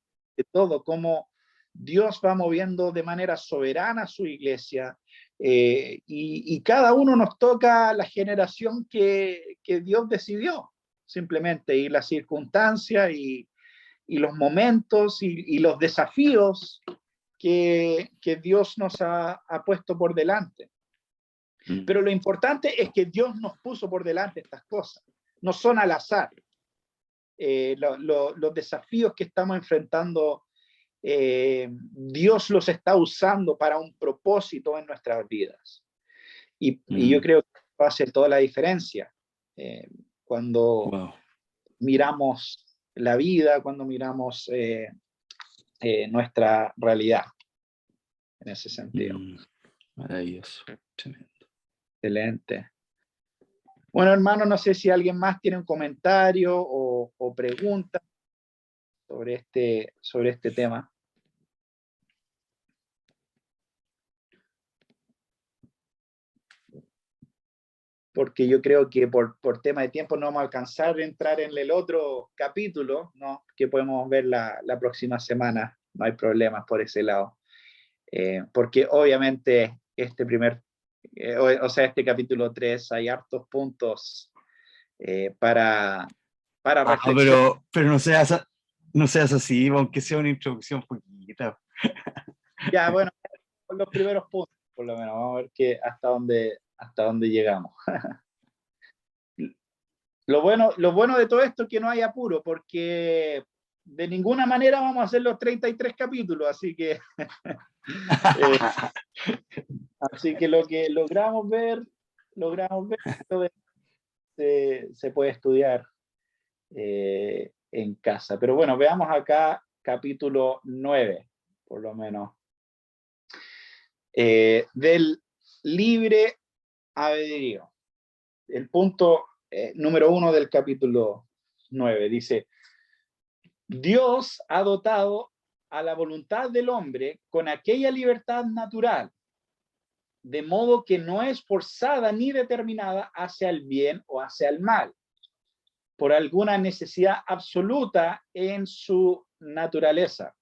todo, cómo Dios va moviendo de manera soberana a su iglesia y cada uno nos toca la generación que Dios decidió, simplemente, y las circunstancias y los momentos y los desafíos que Dios nos ha puesto por delante. Mm. Pero lo importante es que Dios nos puso por delante estas cosas, no son al azar. Los desafíos que estamos enfrentando, Dios los está usando para un propósito en nuestras vidas. Y yo Mm. creo que va a hacer toda la diferencia cuando Wow. miramos la vida, cuando miramos nuestra realidad en ese sentido. Mm. Maravilloso. Tremendo. Excelente. Bueno, hermano, no sé si alguien más tiene un comentario o pregunta sobre este tema. Porque yo creo que por tema de tiempo no vamos a alcanzar a entrar en el otro capítulo, ¿no? Que podemos ver la próxima semana, no hay problemas por ese lado. Porque obviamente este este capítulo 3 hay hartos puntos para reflexionar. Pero no seas así, aunque sea una introducción poquita. Ya, bueno, los primeros puntos, por lo menos, vamos a ver hasta dónde llegamos. Lo bueno de todo esto es que no hay apuro, porque de ninguna manera vamos a hacer los 33 capítulos, así que, así que lo que logramos ver se puede estudiar en casa. Pero bueno, veamos acá capítulo 9, por lo menos. Del libre albedrío. El punto número 1 del capítulo 9 dice: Dios ha dotado a la voluntad del hombre con aquella libertad natural, de modo que no es forzada ni determinada hacia el bien o hacia el mal, por alguna necesidad absoluta en su naturaleza.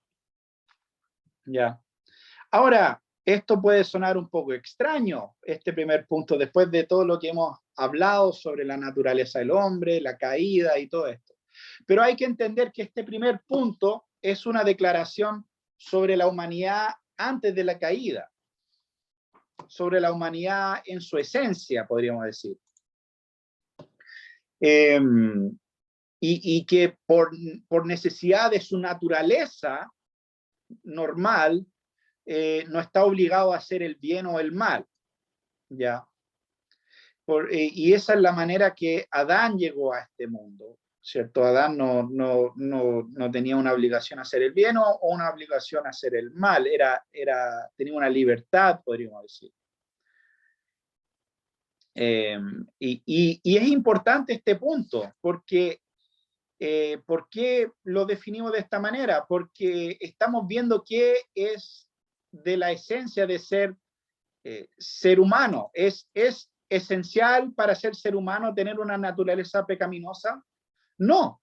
Ya. Ahora, esto puede sonar un poco extraño, este primer punto, después de todo lo que hemos hablado sobre la naturaleza del hombre, la caída y todo esto. Pero hay que entender que este primer punto es una declaración sobre la humanidad antes de la caída, sobre la humanidad en su esencia, podríamos decir. Y que por necesidad de su naturaleza normal, no está obligado a hacer el bien o el mal, ¿ya? Y esa es la manera que Adán llegó a este mundo, ¿cierto? Adán no tenía una obligación a hacer el bien o una obligación a hacer el mal, tenía una libertad, podríamos decir. Y es importante este punto, porque ¿por qué lo definimos de esta manera? Porque estamos viendo qué es de la esencia de ser humano. ¿Es esencial para ser humano tener una naturaleza pecaminosa? No,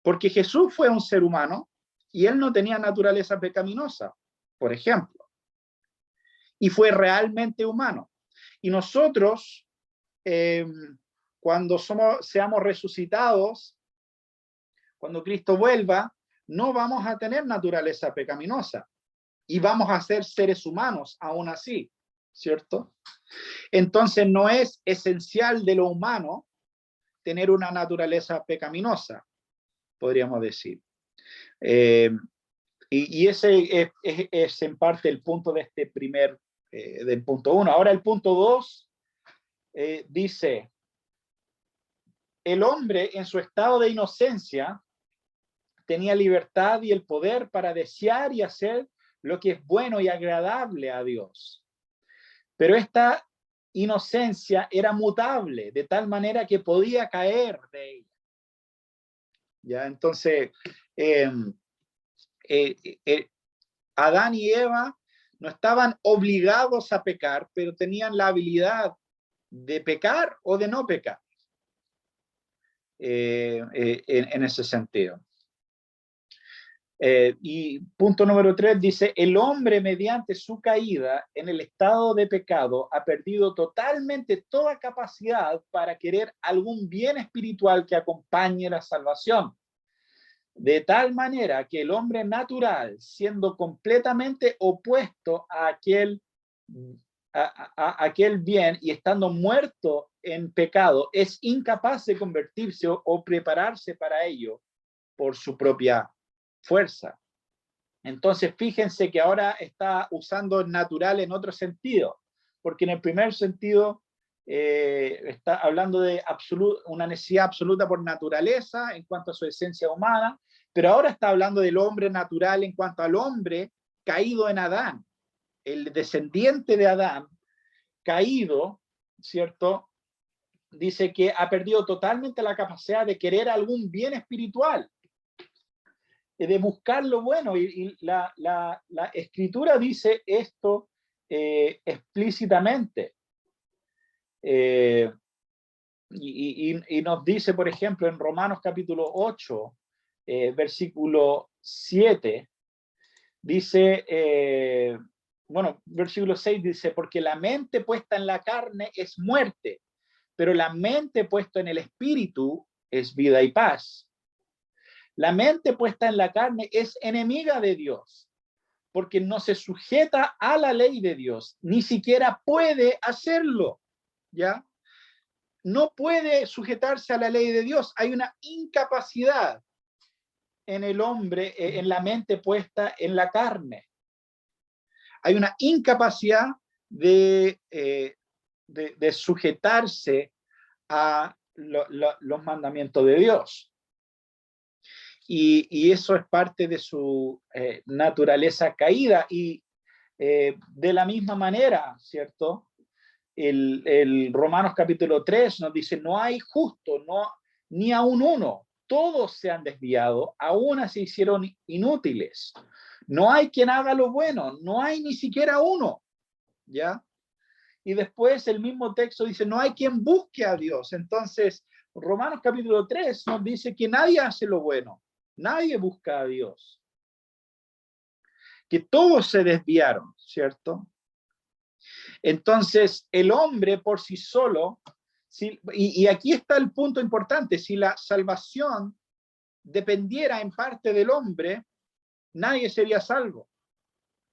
porque Jesús fue un ser humano y él no tenía naturaleza pecaminosa, por ejemplo, y fue realmente humano. Y nosotros, cuando seamos resucitados, cuando Cristo vuelva, no vamos a tener naturaleza pecaminosa y vamos a ser seres humanos aún así, ¿cierto? Entonces no es esencial de lo humano tener una naturaleza pecaminosa, podríamos decir. Y ese es en parte el punto de este del punto 1. Ahora el punto 2 dice: el hombre en su estado de inocencia tenía libertad y el poder para desear y hacer lo que es bueno y agradable a Dios. Pero esta inocencia era mutable, de tal manera que podía caer de ella. ¿Ya? Entonces, Adán y Eva no estaban obligados a pecar, pero tenían la habilidad de pecar o de no pecar, en ese sentido. Y punto número 3 dice: el hombre mediante su caída en el estado de pecado ha perdido totalmente toda capacidad para querer algún bien espiritual que acompañe la salvación. De tal manera que el hombre natural, siendo completamente opuesto a aquel bien y estando muerto en pecado, es incapaz de convertirse o prepararse para ello por su propia fuerza. Entonces, fíjense que ahora está usando natural en otro sentido, porque en el primer sentido está hablando de una necesidad absoluta por naturaleza en cuanto a su esencia humana, pero ahora está hablando del hombre natural en cuanto al hombre caído en Adán, el descendiente de Adán caído, ¿cierto? Dice que ha perdido totalmente la capacidad de querer algún bien espiritual, de buscar lo bueno, y la escritura dice esto explícitamente. Y nos dice, por ejemplo, en Romanos capítulo 8, versículo 7, dice, versículo 6 dice: porque la mente puesta en la carne es muerte, pero la mente puesta en el espíritu es vida y paz. La mente puesta en la carne es enemiga de Dios, porque no se sujeta a la ley de Dios, ni siquiera puede hacerlo, ¿ya? no puede sujetarse a la ley de Dios. Hay una incapacidad en el hombre, en la mente puesta en la carne. Hay una incapacidad de sujetarse a los mandamientos de Dios. Y eso es parte de su naturaleza caída. Y de la misma manera, ¿cierto? El Romanos capítulo 3 nos dice, no hay justo, ni aun uno. Todos se han desviado, aún se hicieron inútiles. No hay quien haga lo bueno, no hay ni siquiera uno, ¿ya? Y después el mismo texto dice, no hay quien busque a Dios. Entonces, Romanos capítulo 3 nos dice que nadie hace lo bueno, nadie busca a Dios. Que todos se desviaron, ¿cierto? Entonces, el hombre por sí solo, y aquí está el punto importante, si la salvación dependiera en parte del hombre, nadie sería salvo,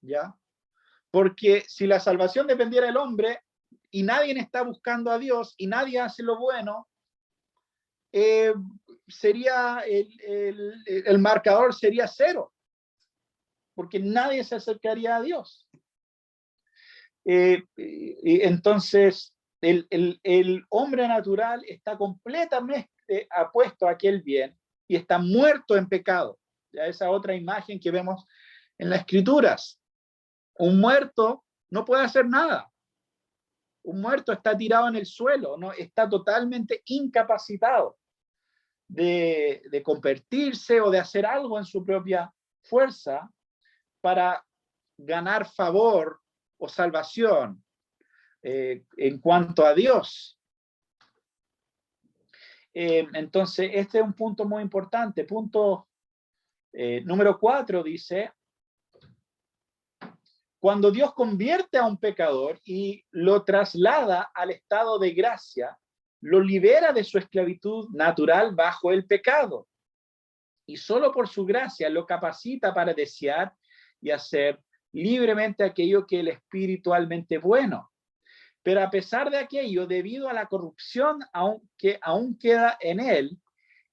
¿ya? Porque si la salvación dependiera del hombre y nadie está buscando a Dios y nadie hace lo bueno, sería el marcador sería 0, porque nadie se acercaría a Dios. Entonces, el hombre natural está completamente apuesto a aquel bien y está muerto en pecado. Ya esa otra imagen que vemos en las Escrituras. Un muerto no puede hacer nada. Un muerto está tirado en el suelo, ¿no? Está totalmente incapacitado de convertirse o de hacer algo en su propia fuerza para ganar favor o salvación en cuanto a Dios. Entonces, este es un punto muy importante. Punto número 4 dice, cuando Dios convierte a un pecador y lo traslada al estado de gracia, lo libera de su esclavitud natural bajo el pecado. Y solo por su gracia lo capacita para desear y hacer libremente aquello que es espiritualmente bueno. Pero a pesar de aquello, debido a la corrupción que aún queda en él,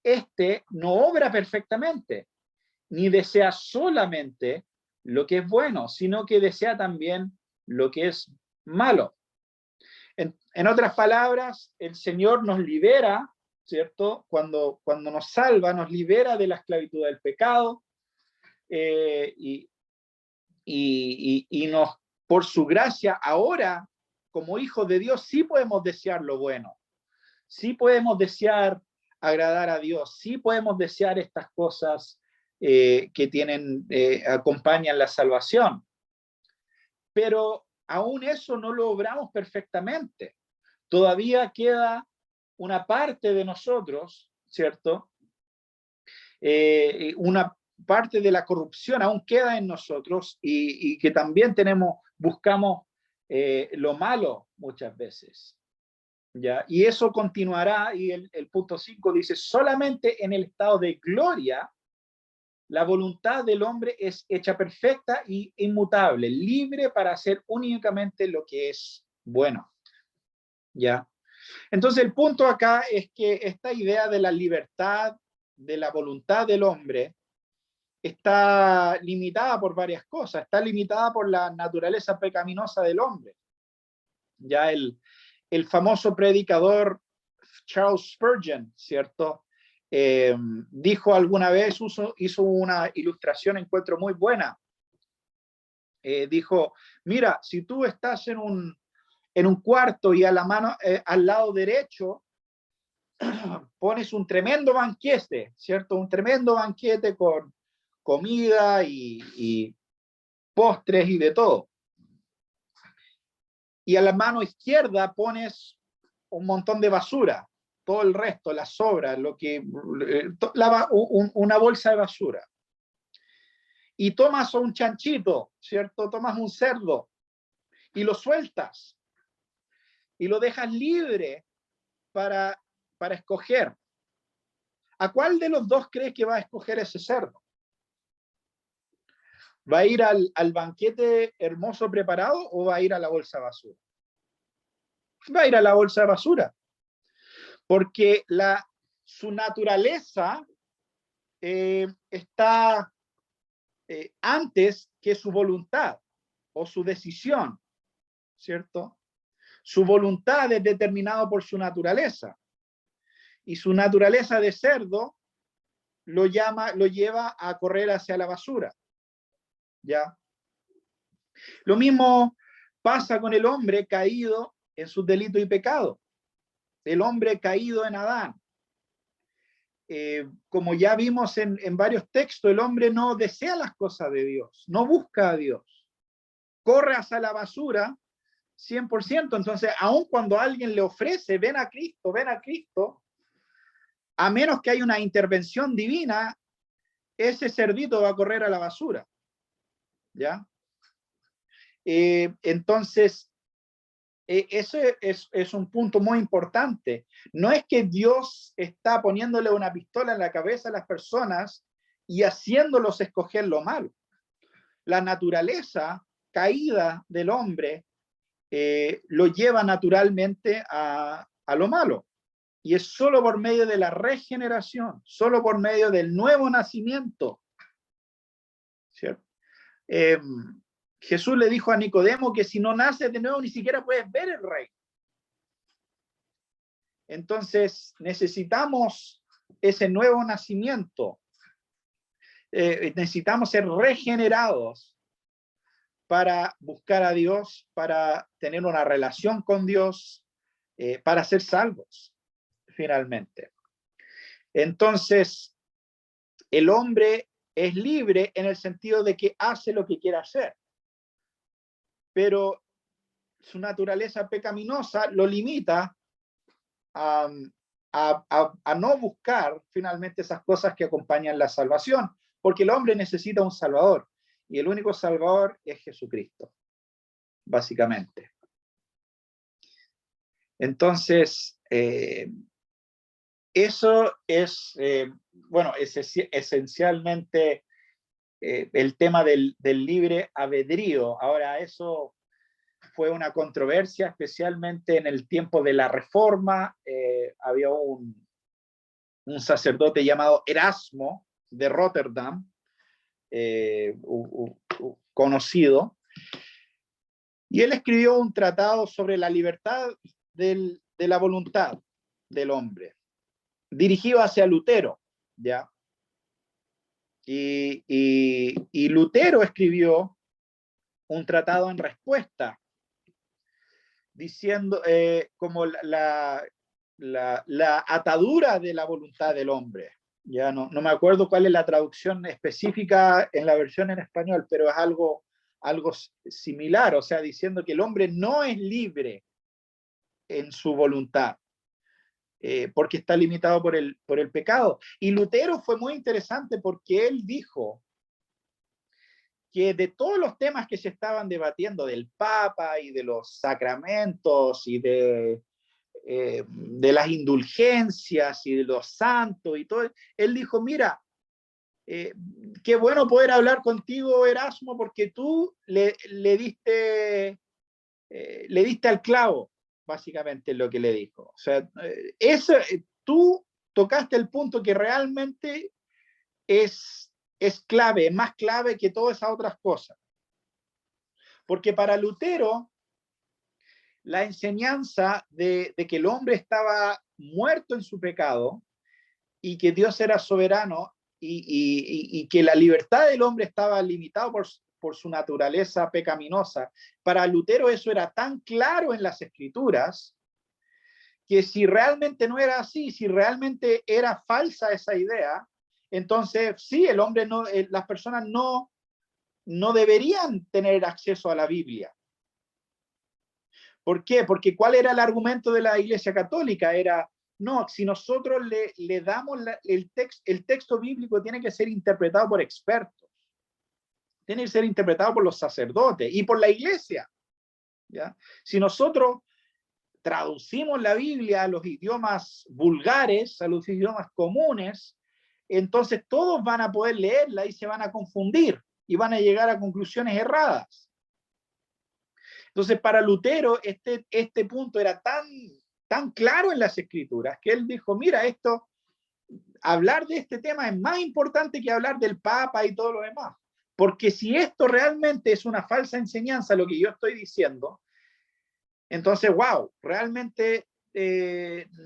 este no obra perfectamente, ni desea solamente lo que es bueno, sino que desea también lo que es malo. En otras palabras, el Señor nos libera, ¿cierto? Cuando nos salva, nos libera de la esclavitud del pecado y nos, por su gracia, ahora, como hijos de Dios, sí podemos desear lo bueno, sí podemos desear agradar a Dios, sí podemos desear estas cosas que acompañan la salvación. Pero aún eso no lo obramos perfectamente. Todavía queda una parte de nosotros, ¿cierto? Una parte de la corrupción aún queda en nosotros y que también buscamos lo malo muchas veces. ¿Ya? Y eso continuará, y el punto 5 dice, solamente en el estado de gloria la voluntad del hombre es hecha perfecta y inmutable, libre para hacer únicamente lo que es bueno. ¿Ya? Entonces el punto acá es que esta idea de la libertad, de la voluntad del hombre, está limitada por varias cosas. Está limitada por la naturaleza pecaminosa del hombre. Ya el famoso predicador Charles Spurgeon, ¿cierto? Dijo alguna vez, hizo una ilustración, encuentro muy buena. Dijo, mira, si tú estás en un cuarto y al lado derecho pones un tremendo banquete, ¿cierto? Un tremendo banquete con comida y postres y de todo. Y a la mano izquierda pones un montón de basura, todo el resto, las sobras, una bolsa de basura. Y tomas un chanchito, ¿cierto? Tomas un cerdo y lo sueltas y lo dejas libre para escoger. ¿A cuál de los dos crees que va a escoger ese cerdo? ¿Va a ir al banquete hermoso preparado o va a ir a la bolsa de basura? Va a ir a la bolsa de basura. porque su naturaleza está antes que su voluntad o su decisión, ¿cierto? Su voluntad es determinada por su naturaleza, y su naturaleza de cerdo lo lleva a correr hacia la basura, ¿ya? Lo mismo pasa con el hombre caído en sus delitos y pecados, el hombre caído en Adán. Como ya vimos en varios textos, el hombre no desea las cosas de Dios, no busca a Dios, corre hacia la basura 100%. Entonces, aun cuando alguien le ofrece, ven a Cristo, a menos que haya una intervención divina, ese cerdito va a correr a la basura, ¿ya? Entonces, eso es un punto muy importante. No es que Dios está poniéndole una pistola en la cabeza a las personas y haciéndolos escoger lo malo. La naturaleza caída del hombre lo lleva naturalmente a lo malo. Y es solo por medio de la regeneración, solo por medio del nuevo nacimiento, ¿cierto? Jesús le dijo a Nicodemo que si no naces de nuevo ni siquiera puedes ver el reino. Entonces necesitamos ese nuevo nacimiento. Necesitamos ser regenerados para buscar a Dios, para tener una relación con Dios, para ser salvos, finalmente. Entonces, el hombre es libre en el sentido de que hace lo que quiere hacer, pero su naturaleza pecaminosa lo limita a no buscar finalmente esas cosas que acompañan la salvación, porque el hombre necesita un salvador, y el único salvador es Jesucristo, básicamente. Entonces, eso es, bueno, es esencialmente el tema del libre albedrío. Ahora, eso fue una controversia, especialmente en el tiempo de la Reforma. Había un sacerdote llamado Erasmo de Rotterdam, conocido, y él escribió un tratado sobre la libertad de la voluntad del hombre, dirigido hacia Lutero, ¿ya? Y Lutero escribió un tratado en respuesta, diciendo como la atadura de la voluntad del hombre. Ya no me acuerdo cuál es la traducción específica en la versión en español, pero es algo similar, o sea, diciendo que el hombre no es libre en su voluntad, porque está limitado por el pecado. Y Lutero fue muy interesante porque él dijo que de todos los temas que se estaban debatiendo, del Papa y de los sacramentos y de las indulgencias y de los santos y todo, él dijo, mira, qué bueno poder hablar contigo, Erasmo, porque tú le diste al clavo, básicamente es lo que le dijo. O sea, tú tocaste el punto que realmente es clave, es más clave que todas esas otras cosas. Porque para Lutero, la enseñanza de que el hombre estaba muerto en su pecado y que Dios era soberano y que la libertad del hombre estaba limitada por su naturaleza pecaminosa, para Lutero eso era tan claro en las Escrituras que si realmente no era así, si realmente era falsa esa idea, entonces sí, el hombre no, las personas no deberían tener acceso a la Biblia. ¿Por qué? Porque ¿cuál era el argumento de la Iglesia Católica? Era, no, si nosotros le damos el texto bíblico tiene que ser interpretado por expertos, tiene que ser interpretado por los sacerdotes y por la Iglesia, ¿ya? Si nosotros traducimos la Biblia a los idiomas vulgares, a los idiomas comunes, entonces todos van a poder leerla y se van a confundir y van a llegar a conclusiones erradas. Entonces, para Lutero, este punto era tan tan claro en las Escrituras que él dijo, mira, hablar de este tema es más importante que hablar del Papa y todo lo demás. Porque si esto realmente es una falsa enseñanza, lo que yo estoy diciendo, entonces, wow, realmente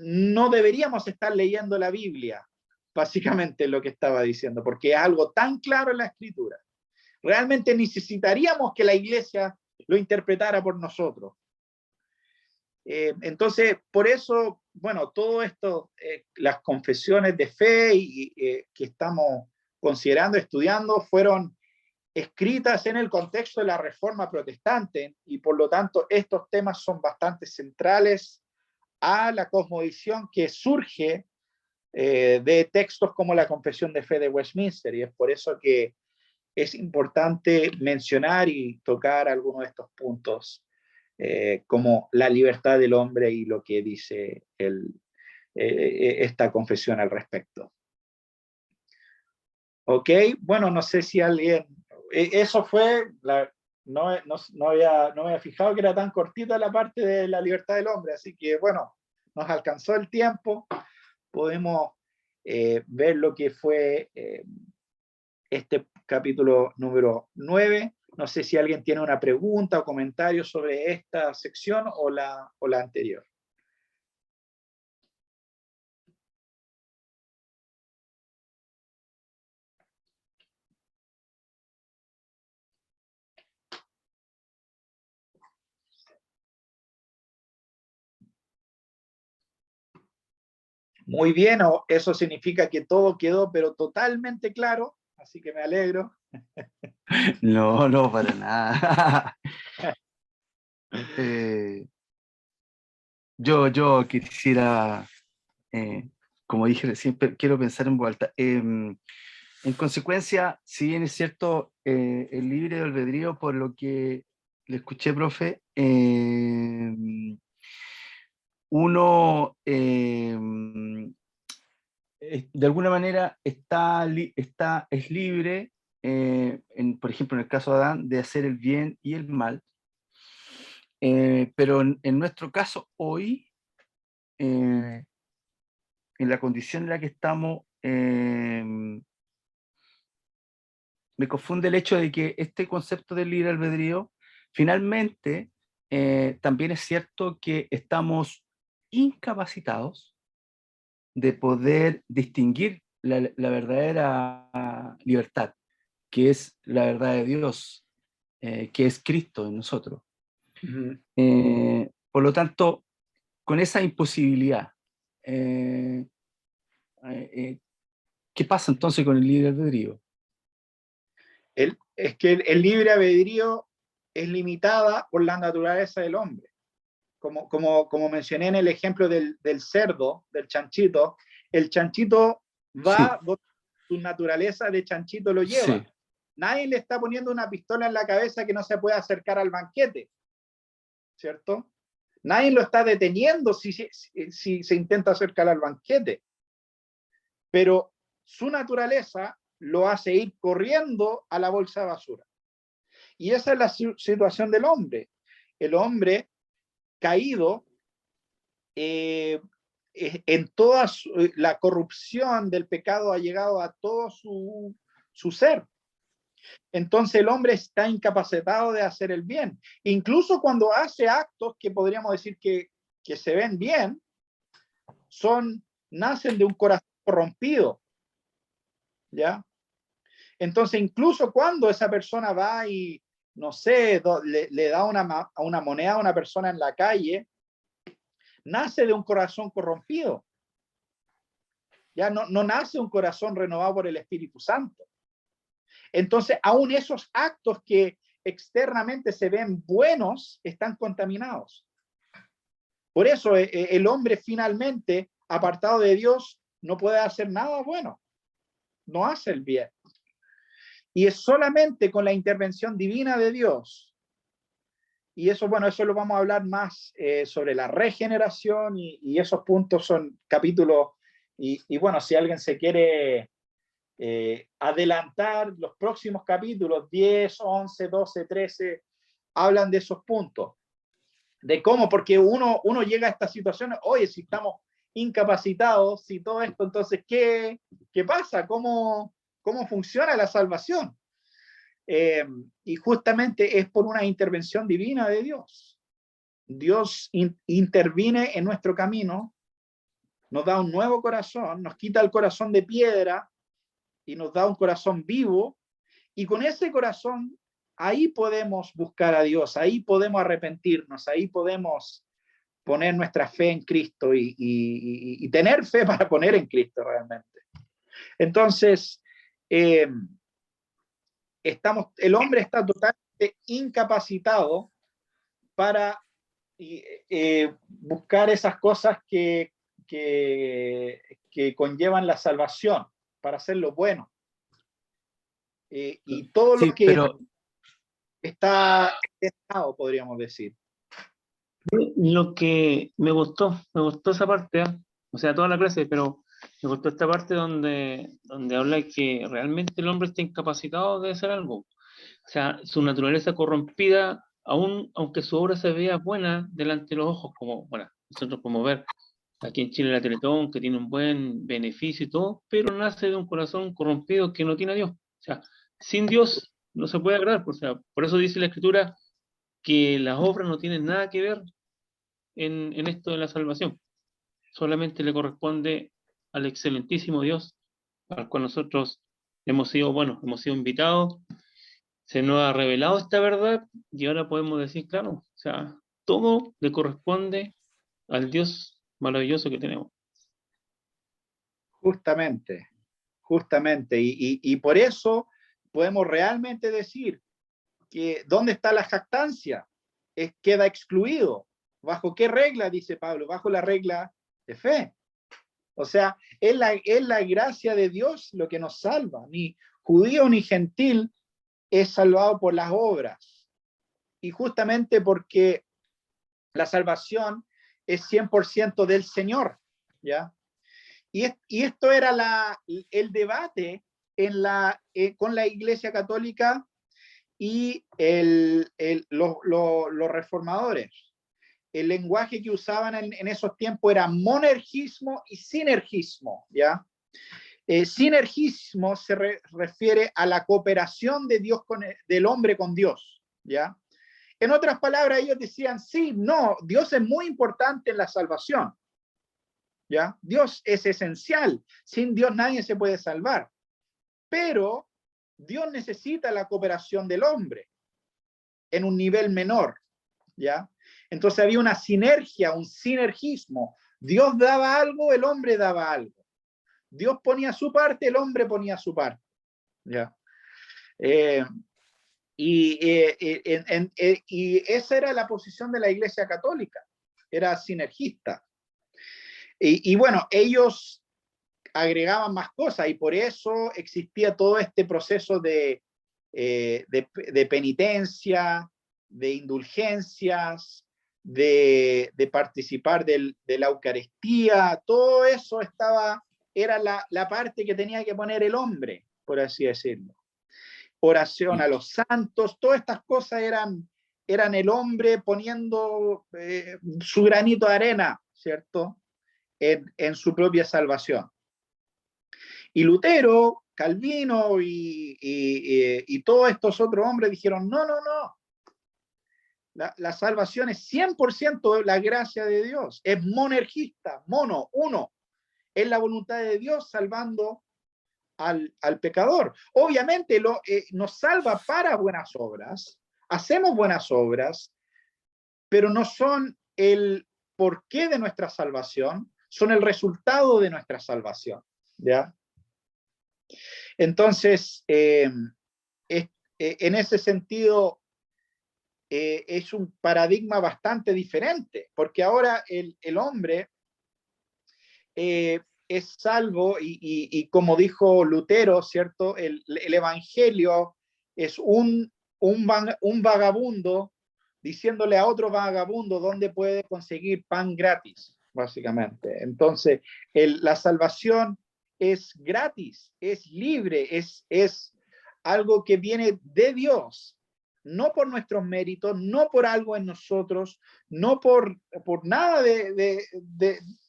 no deberíamos estar leyendo la Biblia, básicamente lo que estaba diciendo, porque es algo tan claro en la Escritura. Realmente necesitaríamos que la iglesia lo interpretara por nosotros. Entonces, por eso, bueno, todo esto, las confesiones de fe que estamos considerando, estudiando, fueron escritas en el contexto de la Reforma Protestante, y por lo tanto estos temas son bastante centrales a la cosmovisión que surge de textos como la Confesión de Fe de Westminster, y es por eso que es importante mencionar y tocar algunos de estos puntos, como la libertad del hombre y lo que dice esta confesión al respecto. Ok, bueno, no sé si alguien... Eso fue, no me había fijado que era tan cortita la parte de la libertad del hombre, así que bueno, nos alcanzó el tiempo, podemos ver lo que fue este capítulo número 9. No sé si alguien tiene una pregunta o comentario sobre esta sección o la anterior. Muy bien, eso significa que todo quedó pero totalmente claro, así que me alegro. No, no, para nada. Yo quisiera, como dije, siempre quiero pensar en voz alta. En consecuencia, si bien es cierto, el libre albedrío, por lo que le escuché, profe, uno de alguna manera es libre, por ejemplo, en el caso de Adán, de hacer el bien y el mal, pero en nuestro caso hoy, en la condición en la que estamos, me confunde el hecho de que este concepto del libre albedrío, finalmente, también es cierto que estamos incapacitados de poder distinguir la verdadera libertad, que es la verdad de Dios, que es Cristo en nosotros. Por lo tanto, con esa imposibilidad, ¿qué pasa entonces con el libre albedrío? Es que el libre albedrío es limitada por la naturaleza del hombre. Como mencioné en el ejemplo del cerdo, del chanchito, el chanchito va Sí, donde su naturaleza de chanchito lo lleva. sí. Nadie le está poniendo una pistola en la cabeza que no se pueda acercar al banquete, ¿cierto? Nadie lo está deteniendo si se intenta acercar al banquete, pero su naturaleza lo hace ir corriendo a la bolsa de basura. Y esa es la situación del hombre. El hombre caído, en toda la corrupción del pecado ha llegado a todo su ser. Entonces el hombre está incapacitado de hacer el bien. Incluso cuando hace actos que podríamos decir que se ven bien, nacen de un corazón corrompido, ¿ya? Entonces, incluso cuando esa persona va y, no sé, le da una moneda a una persona en la calle, nace de un corazón corrompido. Ya no nace un corazón renovado por el Espíritu Santo. Entonces, aún esos actos que externamente se ven buenos están contaminados. Por eso el hombre finalmente, apartado de Dios, no puede hacer nada bueno. No hace el bien. Y es solamente con la intervención divina de Dios. Y eso, bueno, eso lo vamos a hablar más sobre la regeneración, y esos puntos son capítulos. Y bueno, si alguien se quiere adelantar, los próximos capítulos 10, 11, 12, 13 hablan de esos puntos. de cómo, porque uno llega a estas situaciones, oye, si estamos incapacitados, si todo esto, entonces, ¿qué pasa? ¿Cómo funciona la salvación? Y justamente es por una intervención divina de Dios. Dios interviene en nuestro camino, nos da un nuevo corazón, nos quita el corazón de piedra y nos da un corazón vivo, y con ese corazón ahí podemos buscar a Dios, ahí podemos arrepentirnos, ahí podemos poner nuestra fe en Cristo y tener fe para poner en Cristo realmente. Entonces, el hombre está totalmente incapacitado para buscar esas cosas que conllevan la salvación, para hacer lo bueno. Y todo Sí, lo que pero está tentado, podríamos decir. Lo que me gustó esa parte, ¿eh? O sea, toda la clase, pero me gustó esta parte donde habla que realmente el hombre está incapacitado de hacer algo. O sea, su naturaleza corrompida, aunque su obra se vea buena delante de los ojos, como, bueno, nosotros podemos ver aquí en Chile la Teletón, que tiene un buen beneficio y todo, pero nace de un corazón corrompido que no tiene a Dios. O sea, sin Dios no se puede agradar. O sea, por eso dice la Escritura que las obras no tienen nada que ver en esto de la salvación. Solamente le corresponde al excelentísimo Dios, al cual nosotros hemos sido invitados, se nos ha revelado esta verdad y ahora podemos decir, claro, o sea, todo le corresponde al Dios maravilloso que tenemos. Justamente. Y por eso podemos realmente decir que ¿dónde está la jactancia? Queda excluido. ¿Bajo qué regla, dice Pablo? Bajo la regla de fe. O sea, es la gracia de Dios lo que nos salva. Ni judío ni gentil es salvado por las obras. Y justamente porque la salvación es 100% del Señor, ¿ya? Y esto era el debate con la Iglesia Católica y los reformadores. El lenguaje que usaban en esos tiempos era monergismo y sinergismo, ¿ya? Sinergismo se refiere a la cooperación de Dios del hombre con Dios, ¿ya? En otras palabras, ellos decían, sí, no, Dios es muy importante en la salvación, ¿ya? Dios es esencial, sin Dios nadie se puede salvar, pero Dios necesita la cooperación del hombre en un nivel menor, ¿ya? Entonces había una sinergia, un sinergismo. Dios daba algo, el hombre daba algo. Dios ponía su parte, el hombre ponía su parte, ¿ya? Y esa era la posición de la Iglesia Católica, era sinergista. Y bueno, ellos agregaban más cosas y por eso existía todo este proceso de penitencia, de indulgencias, de participar de la Eucaristía, todo eso era la parte que tenía que poner el hombre, por así decirlo. Oración a los santos, todas estas cosas eran el hombre poniendo su granito de arena, ¿cierto? En su propia salvación. Y Lutero, Calvino y todos estos otros hombres dijeron, no. La salvación es 100% la gracia de Dios, es monergista, uno. Es la voluntad de Dios salvando al pecador. Obviamente nos salva para buenas obras, hacemos buenas obras, pero no son el porqué de nuestra salvación, son el resultado de nuestra salvación, ¿ya? Entonces, en ese sentido, es un paradigma bastante diferente, porque ahora el hombre es salvo y como dijo Lutero, ¿cierto? El evangelio es un vagabundo diciéndole a otro vagabundo dónde puede conseguir pan gratis, básicamente. Entonces, la salvación es gratis, es libre, es algo que viene de Dios no por nuestros méritos, no por algo en nosotros, no por nada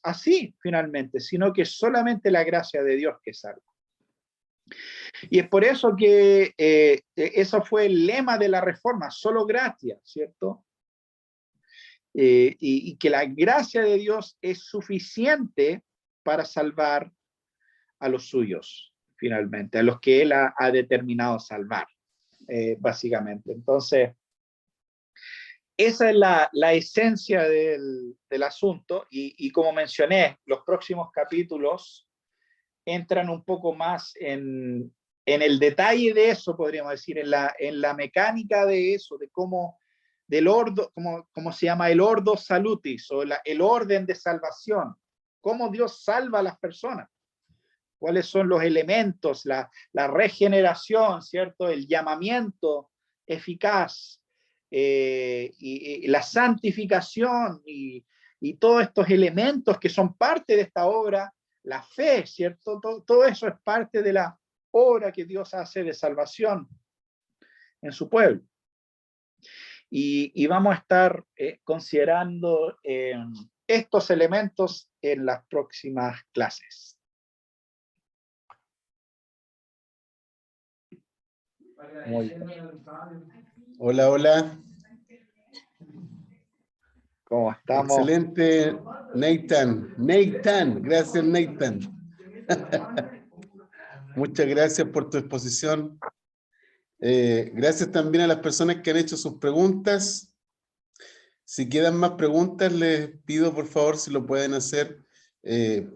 así finalmente, sino que solamente la gracia de Dios que salva. Y es por eso que eso fue el lema de la Reforma, solo gracia, ¿cierto? Y que la gracia de Dios es suficiente para salvar a los suyos, finalmente, a los que Él ha determinado salvar, básicamente. Entonces, esa es la esencia del asunto, y como mencioné, los próximos capítulos entran un poco más en el detalle de eso, podríamos decir, en la mecánica de eso, de cómo, del ordo, como se llama el ordo salutis, o el orden de salvación, cómo Dios salva a las personas, cuáles son los elementos, la regeneración, ¿cierto? El llamamiento eficaz, y la santificación, y todos estos elementos que son parte de esta obra, la fe, ¿cierto? Todo eso es parte de la obra que Dios hace de salvación en su pueblo. Y vamos a estar considerando estos elementos en las próximas clases. Muy bien. Hola, hola. ¿Cómo estamos? Excelente, Nathan. Nathan, gracias, Nathan. Muchas gracias por tu exposición. Gracias también a las personas que han hecho sus preguntas. Si quedan más preguntas, les pido por favor si lo pueden hacer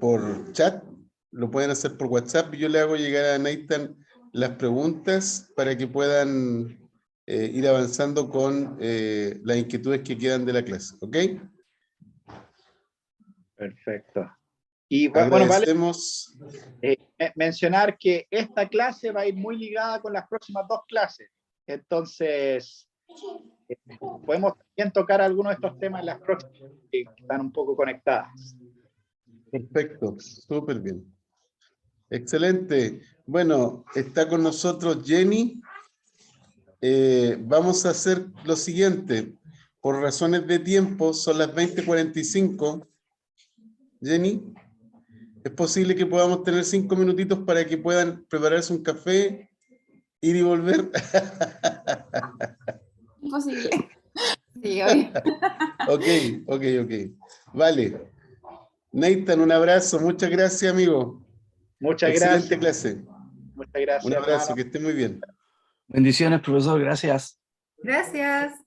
por chat, lo pueden hacer por WhatsApp, y yo le hago llegar a Nathan las preguntas para que puedan ir avanzando con las inquietudes que quedan de la clase, ¿ok? Perfecto. Y bueno, vale mencionar que esta clase va a ir muy ligada con las próximas dos clases. Entonces, podemos también tocar algunos de estos temas en las próximas, que están un poco conectadas. Perfecto, súper bien. Excelente. Bueno, está con nosotros Jenny. Vamos a hacer lo siguiente. Por razones de tiempo, son las 20:45. Jenny, ¿es posible que podamos tener 5 minutitos para que puedan prepararse un café, ir y volver? Imposible. Sí, hoy. Ok. Vale. Nathan, un abrazo. Muchas gracias, amigo. Muchas Excelente gracias. clase. Muchas gracias, Un abrazo, hermano. que esté muy bien. Bendiciones, profesor, gracias. Gracias.